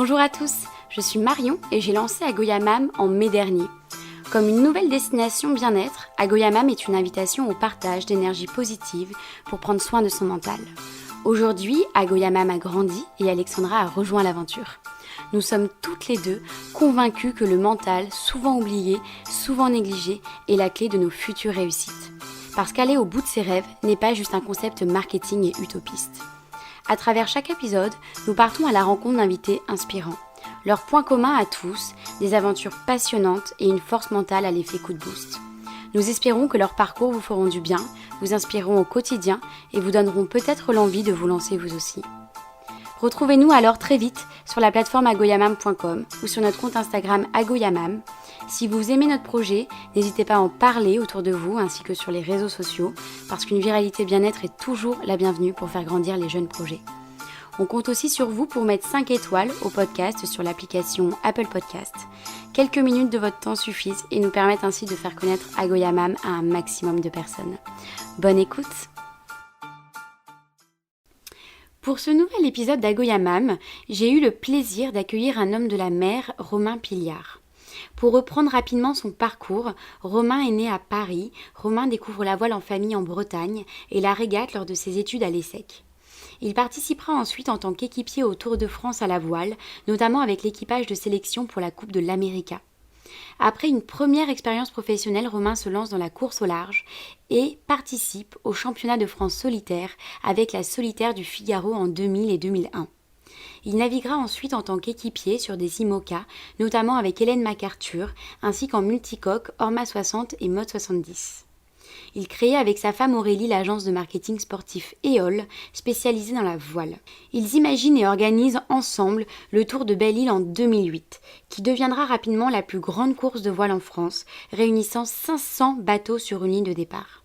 Bonjour à tous, je suis Marion et j'ai lancé Agoyamam en mai dernier. Comme une nouvelle destination bien-être, Agoyamam est une invitation au partage d'énergie positive pour prendre soin de son mental. Aujourd'hui, Agoyamam a grandi et Alexandra a rejoint l'aventure. Nous sommes toutes les deux convaincues que le mental, souvent oublié, souvent négligé, est la clé de nos futures réussites. Parce qu'aller au bout de ses rêves n'est pas juste un concept marketing et utopiste. À travers chaque épisode, nous partons à la rencontre d'invités inspirants. Leur point commun à tous, des aventures passionnantes et une force mentale à l'effet coup de boost. Nous espérons que leurs parcours vous feront du bien, vous inspireront au quotidien et vous donneront peut-être l'envie de vous lancer vous aussi. Retrouvez-nous alors très vite sur la plateforme agoyamam.com ou sur notre compte Instagram agoyamam. Si vous aimez notre projet, n'hésitez pas à en parler autour de vous ainsi que sur les réseaux sociaux parce qu'une viralité bien-être est toujours la bienvenue pour faire grandir les jeunes projets. On compte aussi sur vous pour mettre 5 étoiles au podcast sur l'application Apple Podcast. Quelques minutes de votre temps suffisent et nous permettent ainsi de faire connaître Agoyamam à un maximum de personnes. Bonne écoute! Pour ce nouvel épisode d'Agoyamam, j'ai eu le plaisir d'accueillir un homme de la mer, Romain Pilliard. Pour reprendre rapidement son parcours, Romain est né à Paris, Romain découvre la voile en famille en Bretagne et la régate lors de ses études à l'ESSEC. Il participera ensuite en tant qu'équipier au Tour de France à la voile, notamment avec l'équipage de sélection pour la Coupe de l'América. Après une première expérience professionnelle, Romain se lance dans la course au large et participe au championnat de France solitaire avec la solitaire du Figaro en 2000 et 2001. Il naviguera ensuite en tant qu'équipier sur des IMOCA, notamment avec Hélène MacArthur, ainsi qu'en multicoque Orma 60 et Mode 70. Il créait avec sa femme Aurélie l'agence de marketing sportif EOL, spécialisée dans la voile. Ils imaginent et organisent ensemble le Tour de Belle-Île en 2008, qui deviendra rapidement la plus grande course de voile en France, réunissant 500 bateaux sur une ligne de départ.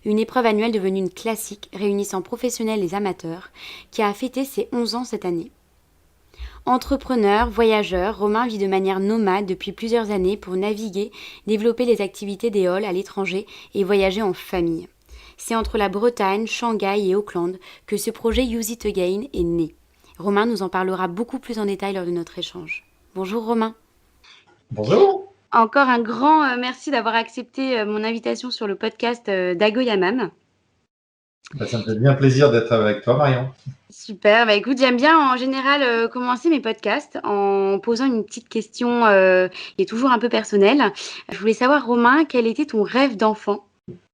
Une épreuve annuelle devenue une classique, réunissant professionnels et amateurs, qui a fêté ses 11 ans cette année. Entrepreneur, voyageur, Romain vit de manière nomade depuis plusieurs années pour naviguer, développer les activités d'EOL à l'étranger et voyager en famille. C'est entre la Bretagne, Shanghai et Auckland que ce projet Use It Again est né. Romain nous en parlera beaucoup plus en détail lors de notre échange. Bonjour Romain. Bonjour. Encore un grand merci d'avoir accepté mon invitation sur le podcast d'Agoyamam. Ça me fait bien plaisir d'être avec toi, Marion. Super, écoute, j'aime bien en général commencer mes podcasts en posant une petite question qui est toujours un peu personnelle. Je voulais savoir, Romain, quel était ton rêve d'enfant?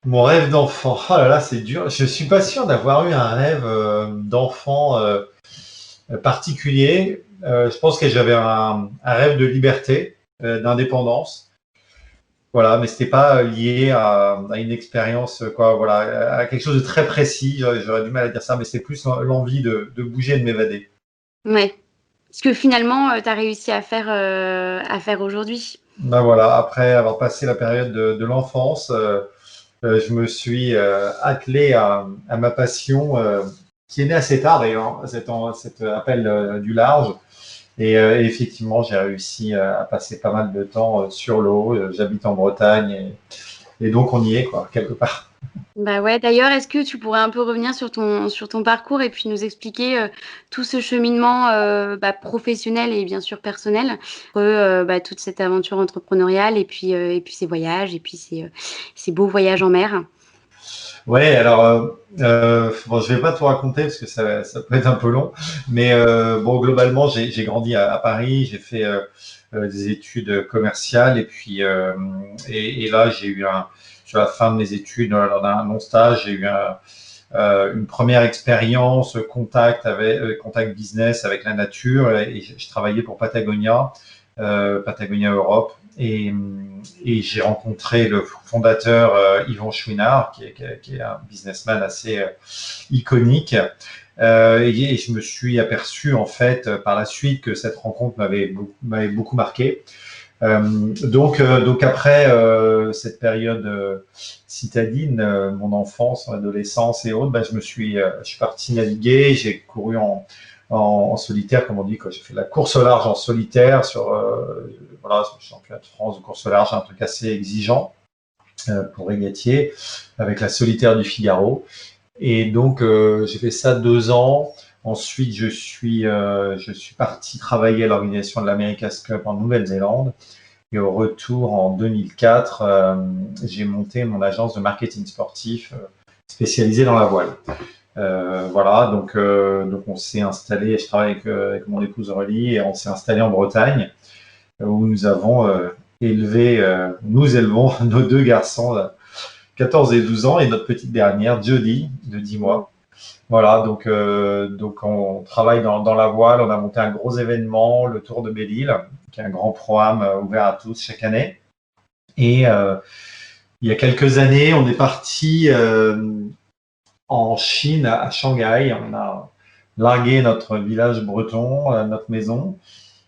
Mon rêve d'enfant, oh là là, c'est dur. Je suis pas sûr d'avoir eu un rêve d'enfant particulier. Je pense que j'avais un rêve de liberté, d'indépendance. Voilà, mais c'était pas lié à une expérience, voilà, à quelque chose de très précis. J'aurais du mal à dire ça, mais c'est plus l'envie de bouger et de m'évader. Ouais, ce que finalement tu as réussi à faire aujourd'hui. Ben voilà, après avoir passé la période de l'enfance, je me suis attelé à ma passion qui est née assez tard d'ailleurs, cet appel du large. Et effectivement, j'ai réussi à passer pas mal de temps sur l'eau. J'habite en Bretagne et donc on y est, quoi, quelque part. Bah ouais, d'ailleurs, est-ce que tu pourrais un peu revenir sur ton parcours et puis nous expliquer tout ce cheminement professionnel et bien sûr personnel, toute cette aventure entrepreneuriale et puis ces voyages et puis ces beaux voyages en mer? Ouais, alors bon, je vais pas tout raconter parce que ça peut être un peu long, mais bon, globalement, j'ai grandi à Paris, j'ai fait des études commerciales et puis et là, j'ai eu sur la fin de mes études, lors d'un long stage, j'ai eu une première expérience contact business avec la nature et je travaillais pour Patagonia, Patagonia Europe et j'ai rencontré le fondateur Yvon Chouinard qui est un businessman assez iconique et je me suis aperçu en fait par la suite que cette rencontre m'avait beaucoup marqué. Donc après cette période citadine, mon enfance, mon adolescence et autres, je suis parti naviguer, j'ai couru en solitaire, comme on dit, quoi. J'ai fait la course au large en solitaire sur voilà, sur le championnat de France de course au large, un truc assez exigeant pour régatier, avec la solitaire du Figaro. Et donc j'ai fait ça 2 ans. Ensuite, je suis parti travailler à l'organisation de l'America's Cup en Nouvelle-Zélande. Et au retour, en 2004, j'ai monté mon agence de marketing sportif spécialisée dans la voile. Voilà, donc on s'est installé, je travaille avec mon épouse Aurélie, et on s'est installé en Bretagne, où nous avons nous élevons nos deux garçons, 14 et 12 ans, et notre petite dernière, Jodie, de 10 mois. Voilà, donc on travaille dans la voile. On a monté un gros événement, le Tour de Belle-Île, qui est un grand programme ouvert à tous chaque année. Et il y a quelques années, on est parti en Chine, à Shanghai. On a largué notre village breton, notre maison.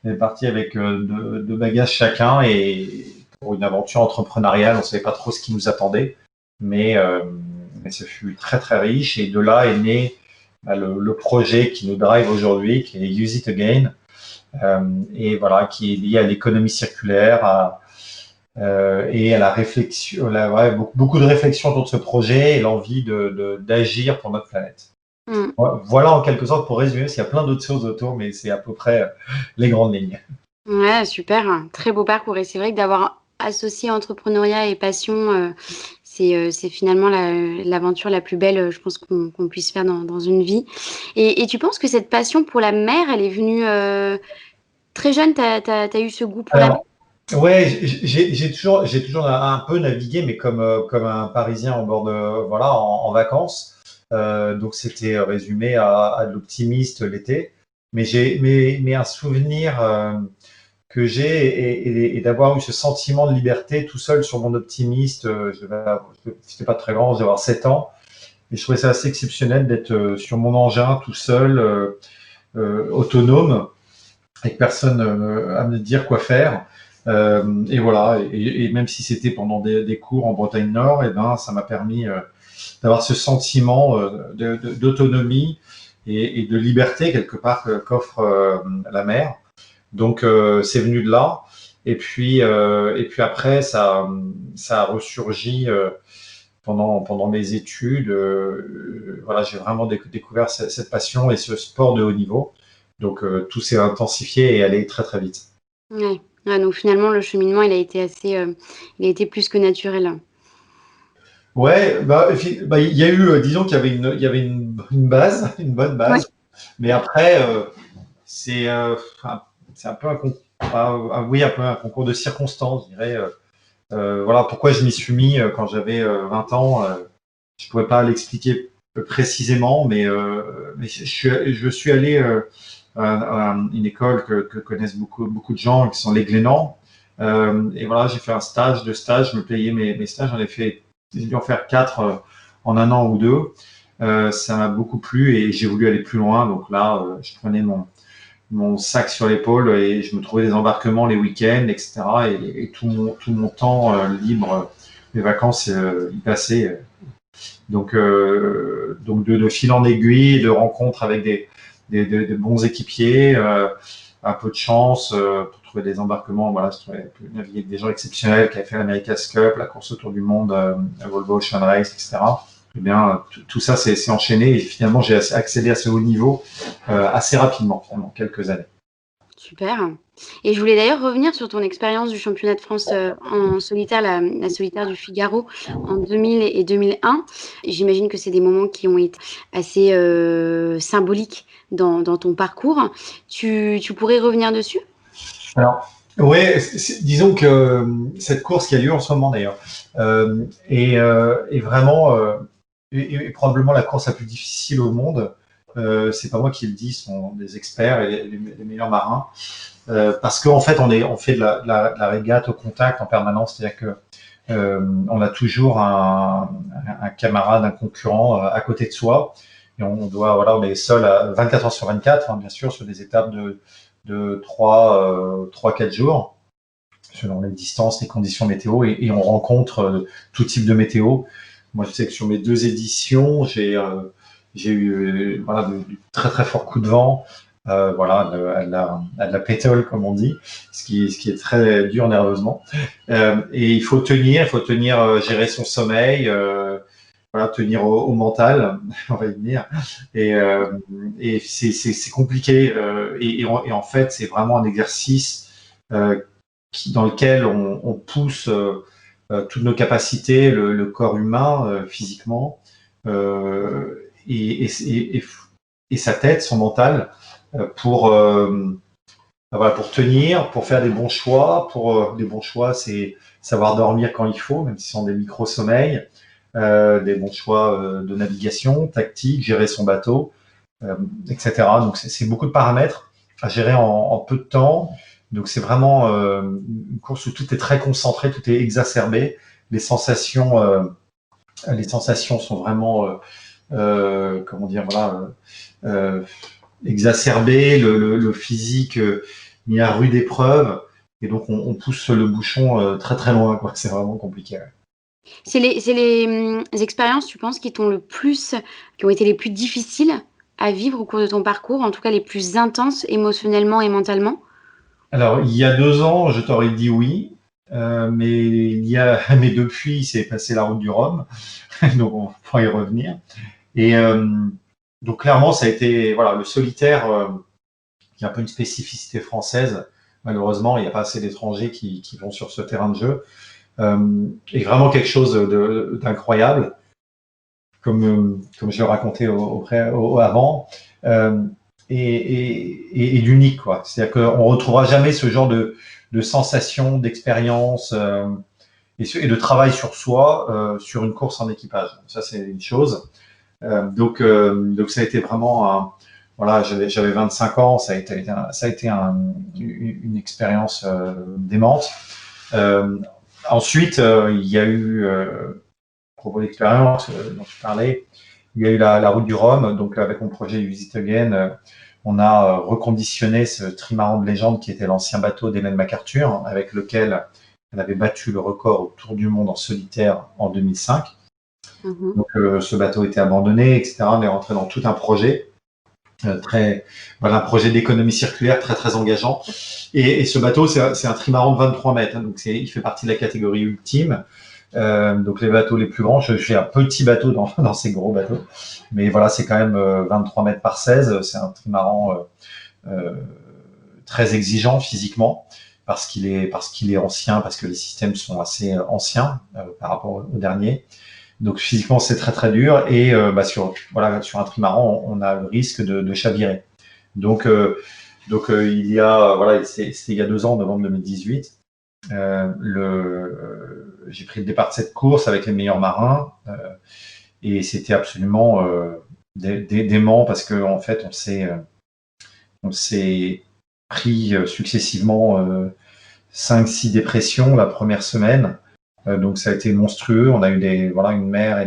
On est parti avec deux bagages chacun, et pour une aventure entrepreneuriale. On ne savait pas trop ce qui nous attendait, mais ce fut très très riche, et de là est né le projet qui nous drive aujourd'hui, qui est Use It Again, et voilà, qui est lié à l'économie circulaire, et à la réflexion, beaucoup de réflexion autour de ce projet, et l'envie d'agir pour notre planète. Voilà en quelque sorte pour résumer, parce qu'il y a plein d'autres choses autour, mais c'est à peu près les grandes lignes. Ouais, super, très beau parcours. Et c'est vrai que d'avoir associé entrepreneuriat et passion, c'est finalement l'aventure la plus belle, je pense qu'on puisse faire dans une vie. Et tu penses que cette passion pour la mer, elle est venue très jeune? T'as eu ce goût pour la mer? Alors, ouais, j'ai toujours un peu navigué, mais comme un Parisien en bord de, voilà, en vacances. Donc c'était résumé à de l'optimiste l'été. Mais un souvenir que j'ai, et d'avoir eu ce sentiment de liberté tout seul sur mon optimiste. C'était pas très grand, je devais avoir 7 ans. Et je trouvais ça assez exceptionnel d'être sur mon engin tout seul, autonome, avec personne à me dire quoi faire. Et voilà, et même si c'était pendant des cours en Bretagne Nord, et ben ça m'a permis d'avoir ce sentiment d'autonomie et de liberté quelque part qu'offre la mer. Donc c'est venu de là. Et puis après, ça a ressurgi pendant mes études. Voilà, j'ai vraiment découvert cette passion et ce sport de haut niveau. Donc tout s'est intensifié et allé très très vite. Ouais. Ouais, donc finalement, le cheminement, il a été plus que naturel. Ouais, il y a eu, disons qu'il y avait une base, une bonne Ouais. base, mais après, c'est un peu oui, un peu un concours de circonstances, je dirais. Voilà pourquoi je m'y suis mis quand j'avais 20 ans. Je pourrais pas l'expliquer précisément, mais je suis allé à une école que connaissent beaucoup de gens, qui sont les Glénans. Et voilà, j'ai fait un stage, deux stages, je me payais mes stages. J'ai dû en faire 4 en un an ou deux. Ça m'a beaucoup plu, et j'ai voulu aller plus loin. Donc là, je prenais mon sac sur l'épaule, et je me trouvais des embarquements les week-ends, etc. Et tout mon temps libre, mes vacances, y passaient. Donc de fil en aiguille, de rencontres avec des bons équipiers, un peu de chance pour trouver des embarquements. Voilà, je trouvais naviguer avec des gens exceptionnels qui avaient fait l'America's Cup, la course autour du monde, Volvo Ocean Race, etc. Eh bien, tout ça s'est enchaîné, et finalement j'ai accédé à ce haut niveau assez rapidement, finalement, quelques années. Super. Et je voulais d'ailleurs revenir sur ton expérience du championnat de France en solitaire, la solitaire du Figaro en 2000 et 2001. J'imagine que c'est des moments qui ont été assez symboliques dans ton parcours. Tu pourrais revenir dessus? Alors, ouais, disons que cette course qui a lieu en ce moment d'ailleurs est vraiment est probablement la course la plus difficile au monde. C'est pas moi qui le dis, ce sont des experts et les meilleurs marins. Parce qu'en fait, on fait de la régate au contact en permanence, c'est-à-dire que on a toujours un camarade, un concurrent à côté de soi, et voilà, on est seul à 24 heures sur 24, hein, bien sûr, sur des étapes de 3-4 jours, selon les distances, les conditions météo, et on rencontre tout type de météo. Moi, je sais que sur mes 2 éditions, j'ai eu voilà, du très très fort coup de vent, voilà, à de la pétole, comme on dit, ce qui est très dur nerveusement. Et il faut tenir, gérer son sommeil, voilà, tenir au mental, on va y venir. Et, et c'est compliqué. Et en fait, c'est vraiment un exercice dans lequel on pousse toutes nos capacités, le corps humain physiquement, et sa tête, son mental, pour voilà, pour tenir, pour faire des bons choix. Pour des bons choix, c'est savoir dormir quand il faut, même si ce sont des micro-sommeils, des bons choix de navigation, tactique, gérer son bateau, etc. Donc c'est beaucoup de paramètres à gérer en peu de temps. Donc c'est vraiment une course où tout est très concentré, tout est exacerbé. Les sensations sont vraiment, comment dire, voilà, euh, exacerbées. Le physique mis à rude épreuve. Et donc on pousse le bouchon très très loin, quoi. C'est vraiment compliqué. Ouais. C'est les expériences, tu penses, qui ont été les plus difficiles à vivre au cours de ton parcours, en tout cas les plus intenses émotionnellement et mentalement? Alors, il y a 2 ans, je t'aurais dit oui, mais depuis, il s'est passé la route du Rhum, donc on pourra y revenir. Et donc clairement, ça a été voilà le solitaire, qui est un peu une spécificité française. Malheureusement, il n'y a pas assez d'étrangers qui vont sur ce terrain de jeu. Et vraiment quelque chose d'incroyable, comme je le racontais avant, euh, et d'unique, quoi. C'est-à-dire qu'on retrouvera jamais ce genre de sensation, d'expérience et de travail sur soi sur une course en équipage. Ça, c'est une chose. Donc ça a été vraiment voilà, j'avais 25 ans, ça a été une expérience démente. Euh, Ensuite, il y a eu, à propos d'expérience dont tu parlais, il y a eu la route du Rhum. Donc avec mon projet Use It Again, on a reconditionné ce trimaran de légende qui était l'ancien bateau d'Hélène MacArthur, avec lequel elle avait battu le record autour du monde en solitaire en 2005. Mhm. Donc ce bateau était abandonné, etc. On est rentré dans tout un projet voilà, un projet d'économie circulaire très très engageant. Et ce bateau, c'est un trimaran de 23 mètres, hein, donc il fait partie de la catégorie ultime. Donc les bateaux les plus grands, je fais un petit bateau dans ces gros bateaux, mais voilà, c'est quand même 23 mètres par 16. C'est un trimaran euh, très exigeant physiquement parce qu'il est ancien, parce que les systèmes sont assez anciens par rapport au dernier. Donc physiquement c'est très très dur et sur un trimaran on a le risque de chavirer. Donc il y a voilà c'était il y a 2 ans, novembre 2018. J'ai pris le départ de cette course avec les meilleurs marins et c'était absolument dément parce que en fait on s'est pris successivement 5-6 dépressions la première semaine. Donc ça a été monstrueux. On a eu une mer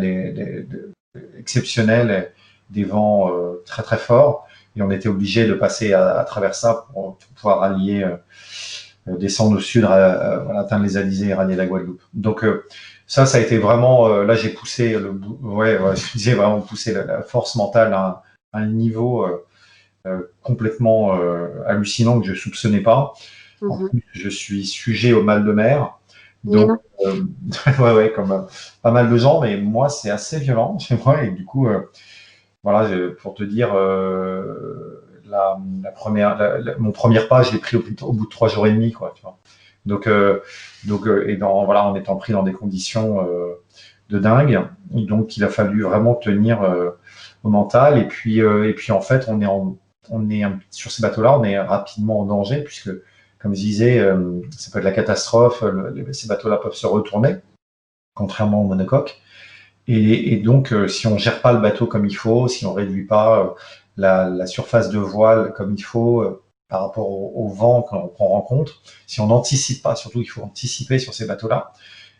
exceptionnelle, des vents très très forts, et on était obligé de passer à travers ça pour pouvoir rallier, descendre au sud, atteindre les Alizés et rallier la Guadeloupe. Donc ça a été vraiment. Là, j'ai poussé je disais vraiment poussé la force mentale à un niveau complètement hallucinant que je soupçonnais pas. En Mhm. plus, je suis sujet au mal de mer. Mais Donc, non. ouais, comme pas mal de gens, mais moi, c'est assez violent chez moi. Et du coup, voilà, pour te dire, mon premier pas, je l'ai pris au bout de 3 jours et demi, quoi. Tu vois. Donc, voilà, en étant pris dans des conditions de dingue. Donc, il a fallu vraiment tenir au mental. Et puis, en fait, sur ces bateaux-là, on est rapidement en danger puisque, comme je disais, ça peut être la catastrophe. Ces bateaux-là peuvent se retourner, contrairement au monocoque. Et donc, si on gère pas le bateau comme il faut, si on réduit pas la surface de voile comme il faut par rapport au vent qu'on rencontre, si on n'anticipe pas, surtout il faut anticiper sur ces bateaux-là,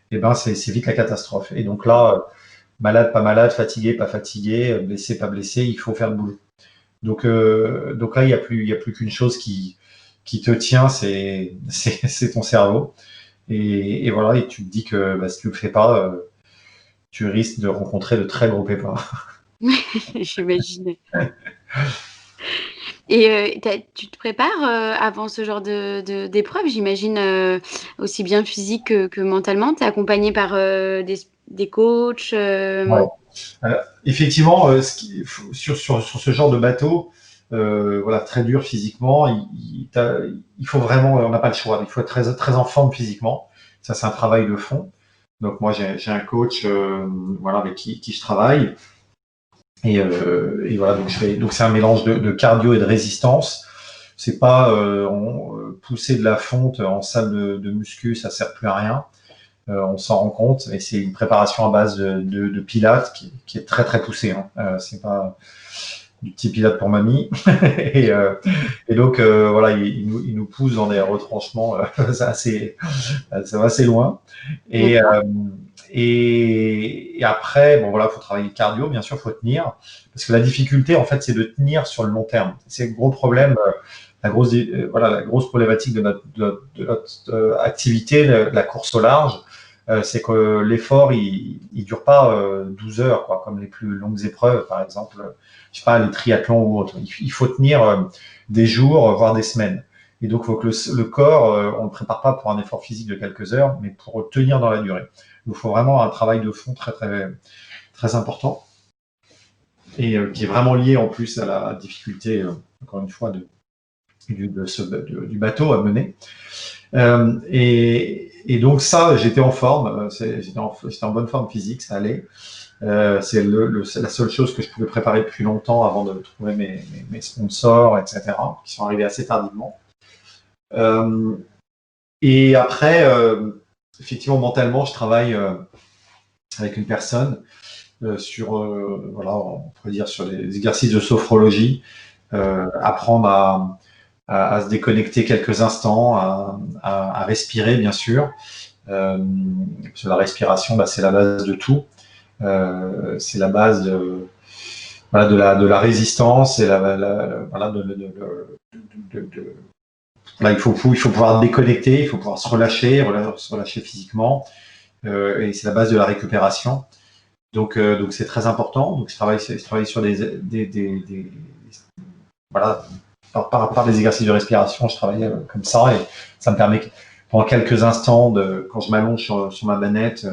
et ben c'est vite la catastrophe. Et donc là, malade, pas malade, fatigué, pas fatigué, blessé, pas blessé, il faut faire le boulot. Donc là, il y a plus qu'une chose qui te tient, c'est ton cerveau. Et voilà, et tu te dis que bah, si tu le fais pas, tu risques de rencontrer de très gros pépins. J'imagine. Et tu te prépares avant ce genre d'épreuve, j'imagine, aussi bien physique que mentalement. Tu es accompagné par des coachs. Ouais. Effectivement, sur ce genre de bateau, voilà, très dur physiquement, il faut vraiment, on n'a pas le choix, il faut être très, très en forme physiquement. Ça, c'est un travail de fond. Donc moi, j'ai un coach, voilà, avec qui je travaille. Et voilà, donc c'est un mélange de cardio et de résistance. C'est pas pousser de la fonte en salle de muscu, ça sert plus à rien. On s'en rend compte, et c'est une préparation à base de pilates qui est très très poussée. Hein. C'est pas du petit pilates pour mamie. et, euh, et donc voilà, il nous pousse dans des retranchements ça va assez loin. Et, D'accord. euh, et après, bon voilà, faut travailler le cardio, bien sûr, faut tenir, parce que la difficulté en fait, c'est de tenir sur le long terme. C'est le gros problème. Voilà, la grosse problématique de notre activité, la course au large, c'est que l'effort, il dure pas 12 heures, quoi, comme les plus longues épreuves, par exemple, je sais pas, les triathlons ou autres. Il faut tenir des jours, voire des semaines. Et donc, il faut que le corps, on ne le prépare pas pour un effort physique de quelques heures, mais pour tenir dans la durée. Donc, il faut vraiment un travail de fond très, très, très important et qui est vraiment lié en plus à la difficulté, encore une fois, du bateau à mener. Et donc ça, j'étais en forme, j'étais en bonne forme physique, ça allait. C'est la seule chose que je pouvais préparer depuis longtemps avant de trouver mes sponsors, etc., qui sont arrivés assez tardivement. Euh, et après, effectivement, mentalement, je travaille avec une personne sur, voilà, on pourrait dire sur les exercices de sophrologie, apprendre à se déconnecter quelques instants, à respirer, bien sûr. Parce que la respiration, bah, c'est la base de tout. C'est la base voilà, de la résistance et voilà, là, il faut pouvoir déconnecter, il faut pouvoir se relâcher physiquement, et c'est la base de la récupération. Donc c'est très important. Donc je travaille sur voilà, par les exercices de respiration, je travaille comme ça, et ça me permet pendant quelques instants, quand je m'allonge sur ma manette,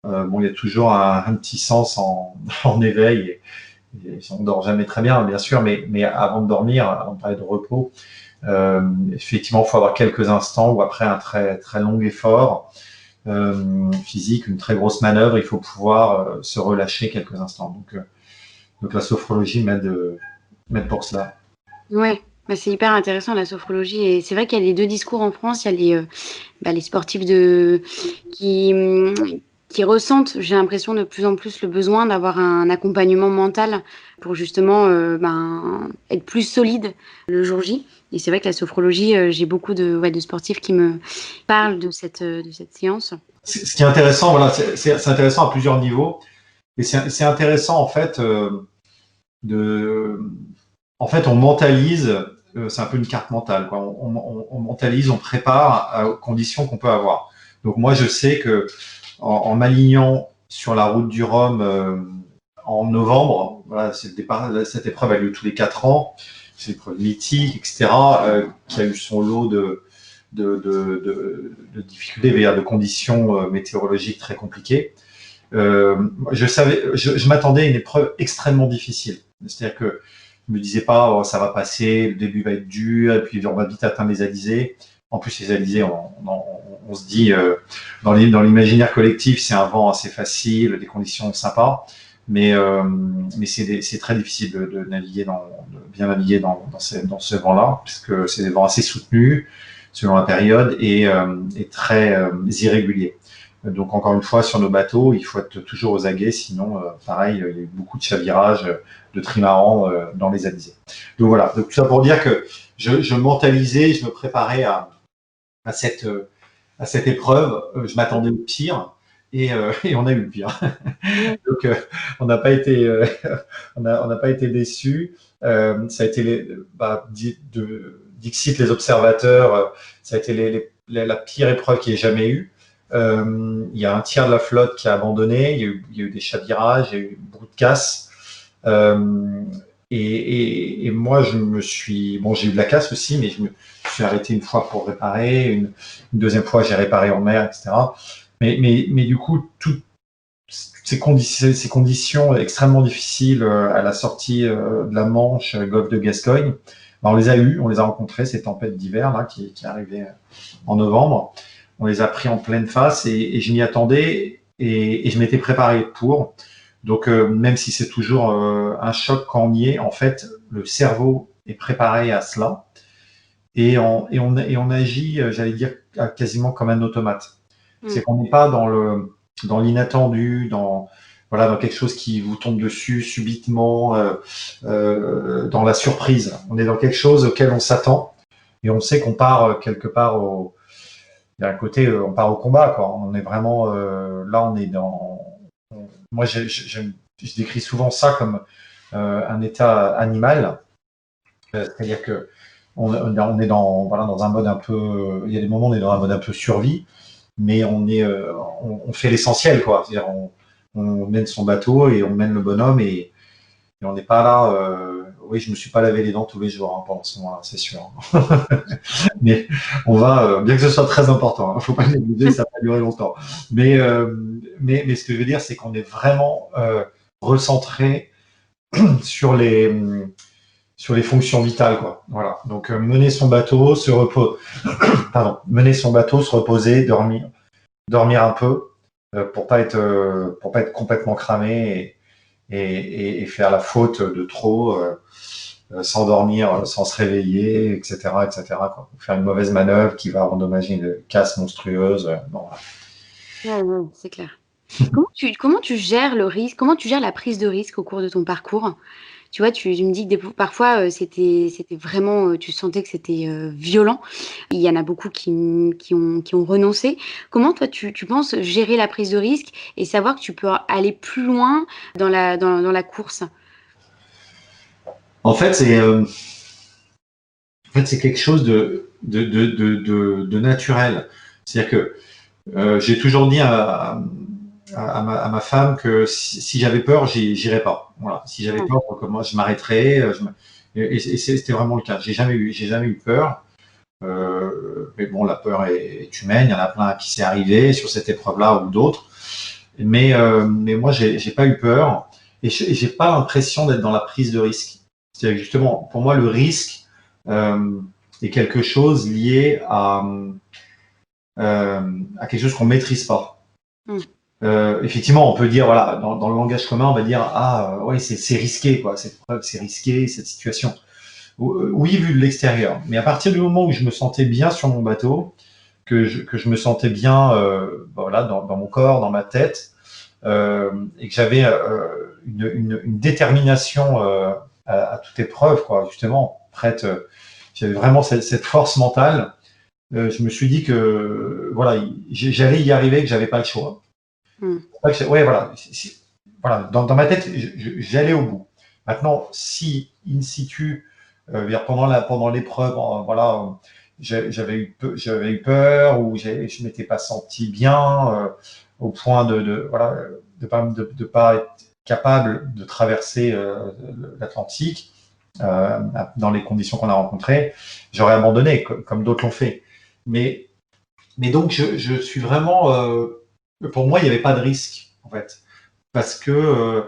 bon, il y a toujours un petit sens en éveil. Et on ne dort jamais très bien, bien sûr, mais avant de dormir, avant de parler de repos, effectivement, il faut avoir quelques instants où après un très, très long effort physique, une très grosse manœuvre, il faut pouvoir se relâcher quelques instants. Donc la sophrologie m'aide pour cela. Ouais, bah, c'est hyper intéressant la sophrologie et c'est vrai qu'il y a les deux discours en France. Il y a les sportifs qui, hum, qui ressentent, j'ai l'impression, de plus en plus le besoin d'avoir un accompagnement mental pour justement être plus solide le jour J. Et c'est vrai que la sophrologie, j'ai beaucoup de sportifs qui me parlent de cette séance. Ce qui est intéressant, voilà, c'est intéressant à plusieurs niveaux. Et c'est intéressant en fait de, en fait, on mentalise, c'est un peu une carte mentale, quoi. On mentalise, on prépare aux conditions qu'on peut avoir. Donc moi, je sais que en m'alignant sur la route du Rhum en novembre, voilà, cette épreuve a lieu tous les 4 ans, c'est une épreuve mythique, etc., qui a eu son lot de difficultés, de conditions météorologiques très compliquées. Je m'attendais à une épreuve extrêmement difficile. C'est-à-dire que je me disais pas, oh, ça va passer, le début va être dur, et puis on va vite atteindre les alizés. En plus, les alizés, on se dit, dans l'imaginaire collectif, c'est un vent assez facile, des conditions sympas, mais c'est très difficile de naviguer de bien naviguer dans ce vent-là, puisque c'est des vents assez soutenus selon la période et très irréguliers. Donc encore une fois, sur nos bateaux, il faut être toujours aux aguets, sinon, pareil, il y a eu beaucoup de chavirage, de trimarans dans les alizés. Donc voilà, donc tout ça pour dire que je mentalisais, je me préparais à cette épreuve, je m'attendais au pire, et on a eu le pire. Donc on n'a pas été, on n'a pas été déçus. Ça a été Dixit les observateurs, ça a été la pire épreuve qu'il y ait jamais eu. Il y a un tiers de la flotte qui a abandonné, il y a eu des chavirages, il y a eu beaucoup de casse. Et moi, j'ai eu de la casse aussi, mais je me suis arrêté une fois pour réparer, une deuxième fois, j'ai réparé en mer, etc. Mais du coup, ces conditions extrêmement difficiles à la sortie de la Manche, golfe de Gascogne, ben, on les a eues, on les a rencontrées, ces tempêtes d'hiver là qui arrivaient en novembre. On les a pris en pleine face et je m'y attendais et je m'étais préparé pour. Donc même si c'est toujours un choc quand on y est, en fait, le cerveau est préparé à cela et on agit, j'allais dire, quasiment comme un automate. C'est qu'on n'est pas dans l'inattendu, voilà, dans quelque chose qui vous tombe dessus subitement, dans la surprise. On est dans quelque chose auquel on s'attend et on sait qu'on part quelque part il y a un côté, on part au combat, quoi. On est vraiment là, on est moi, je décris souvent ça comme un état animal, c'est-à-dire que on est dans un mode un peu. Il y a des moments où on est dans un mode un peu survie, mais on fait l'essentiel, quoi. C'est-à-dire on mène son bateau et on mène le bonhomme et on n'est pas là. Oui, je me suis pas lavé les dents tous les jours pendant ce moment-là, c'est sûr. Mais on va, bien que ce soit très important, faut pas le négliger, ça va pas durer longtemps. Mais ce que je veux dire, c'est qu'on est vraiment recentré sur les fonctions vitales, quoi. Voilà. Donc mener son bateau, mener son bateau, se reposer, dormir un peu pour pas être complètement cramé et faire la faute de trop, s'endormir sans se réveiller, etc., etc., quoi. Faire une mauvaise manœuvre qui va endommager une casse monstrueuse. Bon, Ouais, ouais, c'est clair. Comment tu gères le risque? Comment tu gères la prise de risque au cours de ton parcours? Tu vois, tu me dis que parfois, c'était vraiment, tu sentais que c'était, violent. Il y en a beaucoup qui ont renoncé. Comment toi, tu penses gérer la prise de risque et savoir que tu peux aller plus loin dans la course? En fait, c'est quelque chose de naturel. C'est-à-dire que j'ai toujours dit à ma femme que si j'avais peur, j'irais pas. Voilà. Si j'avais peur, moi, je m'arrêterais. Et c'était vraiment le cas. J'ai jamais eu peur. Mais bon, la peur est humaine. Il y en a plein qui s'est arrivé sur cette épreuve-là ou d'autres. Mais moi, j'ai pas eu peur et j'ai pas l'impression d'être dans la prise de risque. C'est justement, pour moi, le risque est quelque chose lié à quelque chose qu'on maîtrise pas. Effectivement, on peut dire, voilà, dans le langage commun, on va dire, ouais, c'est risqué, quoi. Cette preuve, c'est risqué, cette situation. Oui, vu de l'extérieur. Mais à partir du moment où je me sentais bien sur mon bateau, que je me sentais bien, voilà, dans mon corps, dans ma tête, et que j'avais une détermination à toute épreuve, quoi, justement, prête. J'avais vraiment cette force mentale. Je me suis dit que voilà, j'allais y arriver, que j'avais pas le choix. Ouais, voilà. Voilà, dans ma tête, j'allais au bout. Maintenant, si in situ, pendant l'épreuve, voilà, j'avais eu peur ou je m'étais pas senti bien au point voilà, de pas être capable de traverser l'Atlantique dans les conditions qu'on a rencontrées, j'aurais abandonné comme d'autres l'ont fait. Mais donc je suis vraiment pour moi il n'y avait pas de risque en fait parce que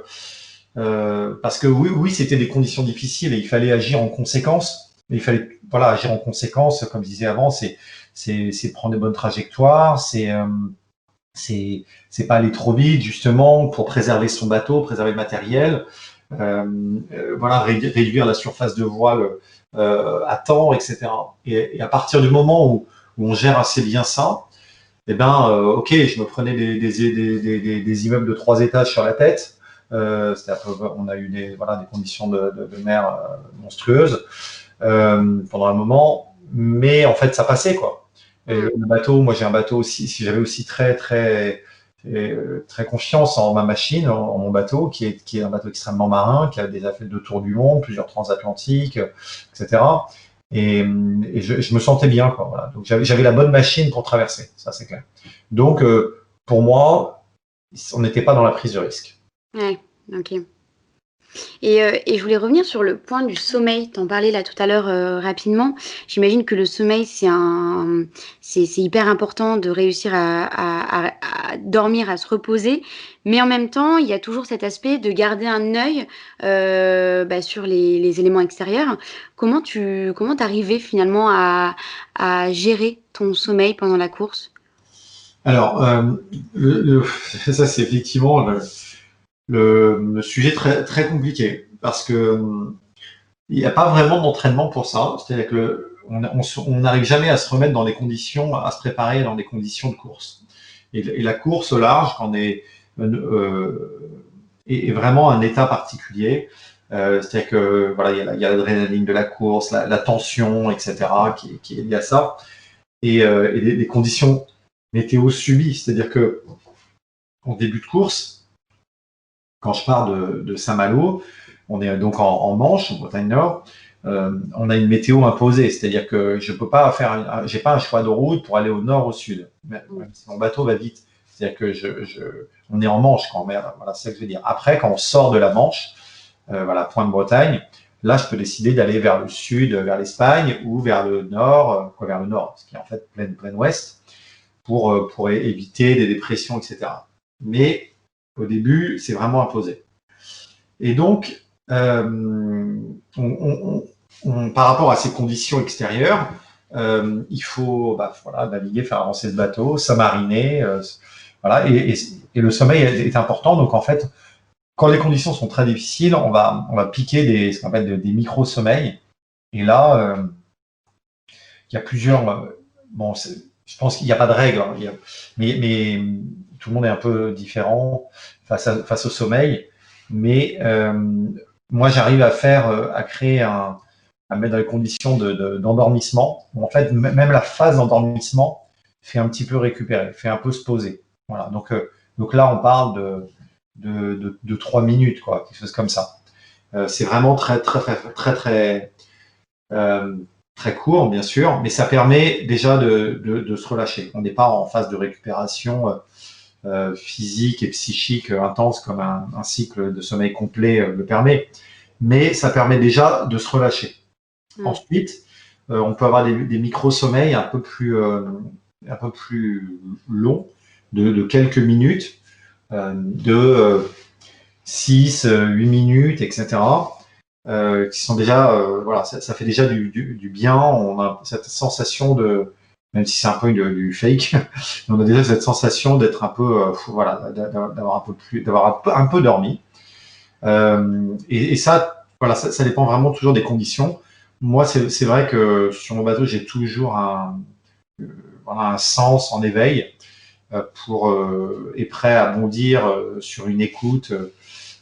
oui c'était des conditions difficiles et il fallait agir en conséquence. Mais il fallait voilà agir en conséquence comme je disais avant, c'est prendre des bonnes trajectoires, c'est pas aller trop vite justement pour préserver son bateau, préserver le matériel, voilà réduire la surface de voile à temps, etc. Et à partir du moment où on gère assez bien ça, eh ben ok, je me prenais des immeubles de 3 étages sur la tête. On a eu des conditions de mer monstrueuses pendant un moment, mais en fait ça passait quoi. Et le bateau, moi j'ai un bateau aussi, si j'avais aussi très confiance en ma machine, en mon bateau, qui est un bateau extrêmement marin, qui a déjà fait 2 tours du monde, plusieurs transatlantiques, etc. Et je me sentais bien, quoi. Voilà. Donc j'avais la bonne machine pour traverser, ça c'est clair. Donc pour moi, on n'était pas dans la prise de risque. Ouais, ok. Et je voulais revenir sur le point du sommeil. Tu en parlais là tout à l'heure rapidement. J'imagine que le sommeil, c'est hyper important de réussir à dormir, à se reposer. Mais en même temps, il y a toujours cet aspect de garder un œil sur les éléments extérieurs. Comment t'arrivais finalement à gérer ton sommeil pendant la course? Alors, ça c'est effectivement le sujet très, très compliqué parce que il n'y a pas vraiment d'entraînement pour ça. C'est-à-dire que on n'arrive jamais à se remettre dans des conditions, à se préparer dans des conditions de course. Et la course au large, quand on est vraiment un état particulier. C'est-à-dire que voilà, il y a l'adrénaline de la course, la tension, etc., qui est liée à ça, et les conditions météo subies. C'est-à-dire que en début de course, quand je pars de Saint-Malo, on est donc en Manche, en Bretagne Nord, on a une météo imposée, c'est-à-dire que je peux pas faire, j'ai pas un choix de route pour aller au nord, au sud. Même si mon bateau va vite, c'est-à-dire que on est en Manche quand même. Voilà, c'est ça que je veux dire. Après, quand on sort de la Manche, voilà, point de Bretagne, là, je peux décider d'aller vers le sud, vers l'Espagne, ou vers le nord, vers le nord, ce qui est en fait plein ouest, pour éviter des dépressions, etc. Mais au début, c'est vraiment imposé. Et donc, par rapport à ces conditions extérieures, il faut voilà, naviguer, faire avancer le bateau, s'amariner, voilà, et le sommeil est important. Donc en fait, quand les conditions sont très difficiles, on va piquer ce qu'on appelle des micro-sommeils. Et là, il y a plusieurs. Bon, je pense qu'il n'y a pas de règle, hein, mais tout le monde est un peu différent face au sommeil. Mais moi, j'arrive à créer à mettre dans les conditions d'endormissement. En fait, même la phase d'endormissement fait un petit peu récupérer, fait un peu se poser. Voilà. Donc là, on parle de 3 minutes, quoi, quelque chose comme ça. C'est vraiment très, très, très, très, très, euh, très court, bien sûr, mais ça permet déjà de se relâcher. On n'est pas en phase de récupération physique et psychique intense comme un cycle de sommeil complet le permet, mais ça permet déjà de se relâcher. Ensuite, on peut avoir des micro-sommeils un peu plus longs, de quelques minutes, de 6, 8 minutes, etc., qui sont déjà, voilà, ça fait déjà du bien. On a cette sensation même si c'est un peu du fake, on a déjà cette sensation d'être un peu, voilà, d'avoir un peu dormi. Et ça, voilà, ça dépend vraiment toujours des conditions. Moi, c'est vrai que sur mon bateau, j'ai toujours voilà, un sens en éveil et prêt à bondir sur une écoute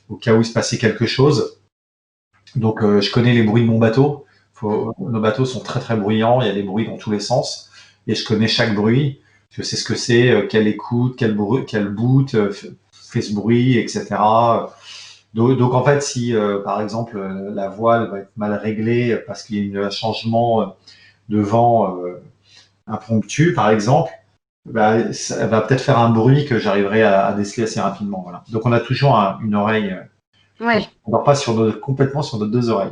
au cas où il se passait quelque chose. Donc, je connais les bruits de mon bateau. Nos bateaux sont très très bruyants. Il y a des bruits dans tous les sens, et je connais chaque bruit. Je sais ce que c'est, quelle écoute, quel boot fait ce bruit, etc. Donc en fait, si par exemple la voile va être mal réglée parce qu'il y a un changement de vent impromptu, par exemple, ça va peut-être faire un bruit que j'arriverai à déceler assez rapidement. Voilà. Donc on a toujours une oreille. Ouais. On ne dort pas complètement sur nos deux oreilles.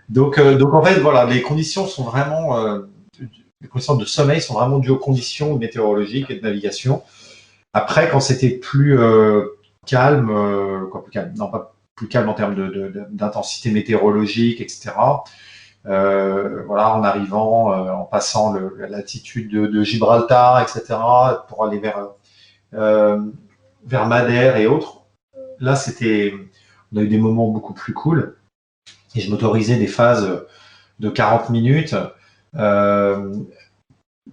Donc en fait, voilà, les conditions de sommeil sont vraiment dues aux conditions météorologiques et de navigation. Après, quand c'était plus calme, plus calme, non pas plus calme en termes d'intensité météorologique, etc. Voilà, en arrivant, en passant la latitude de Gibraltar, etc., pour aller vers Madère et autres. Là, on a eu des moments beaucoup plus cool, et je m'autorisais des phases de 40 minutes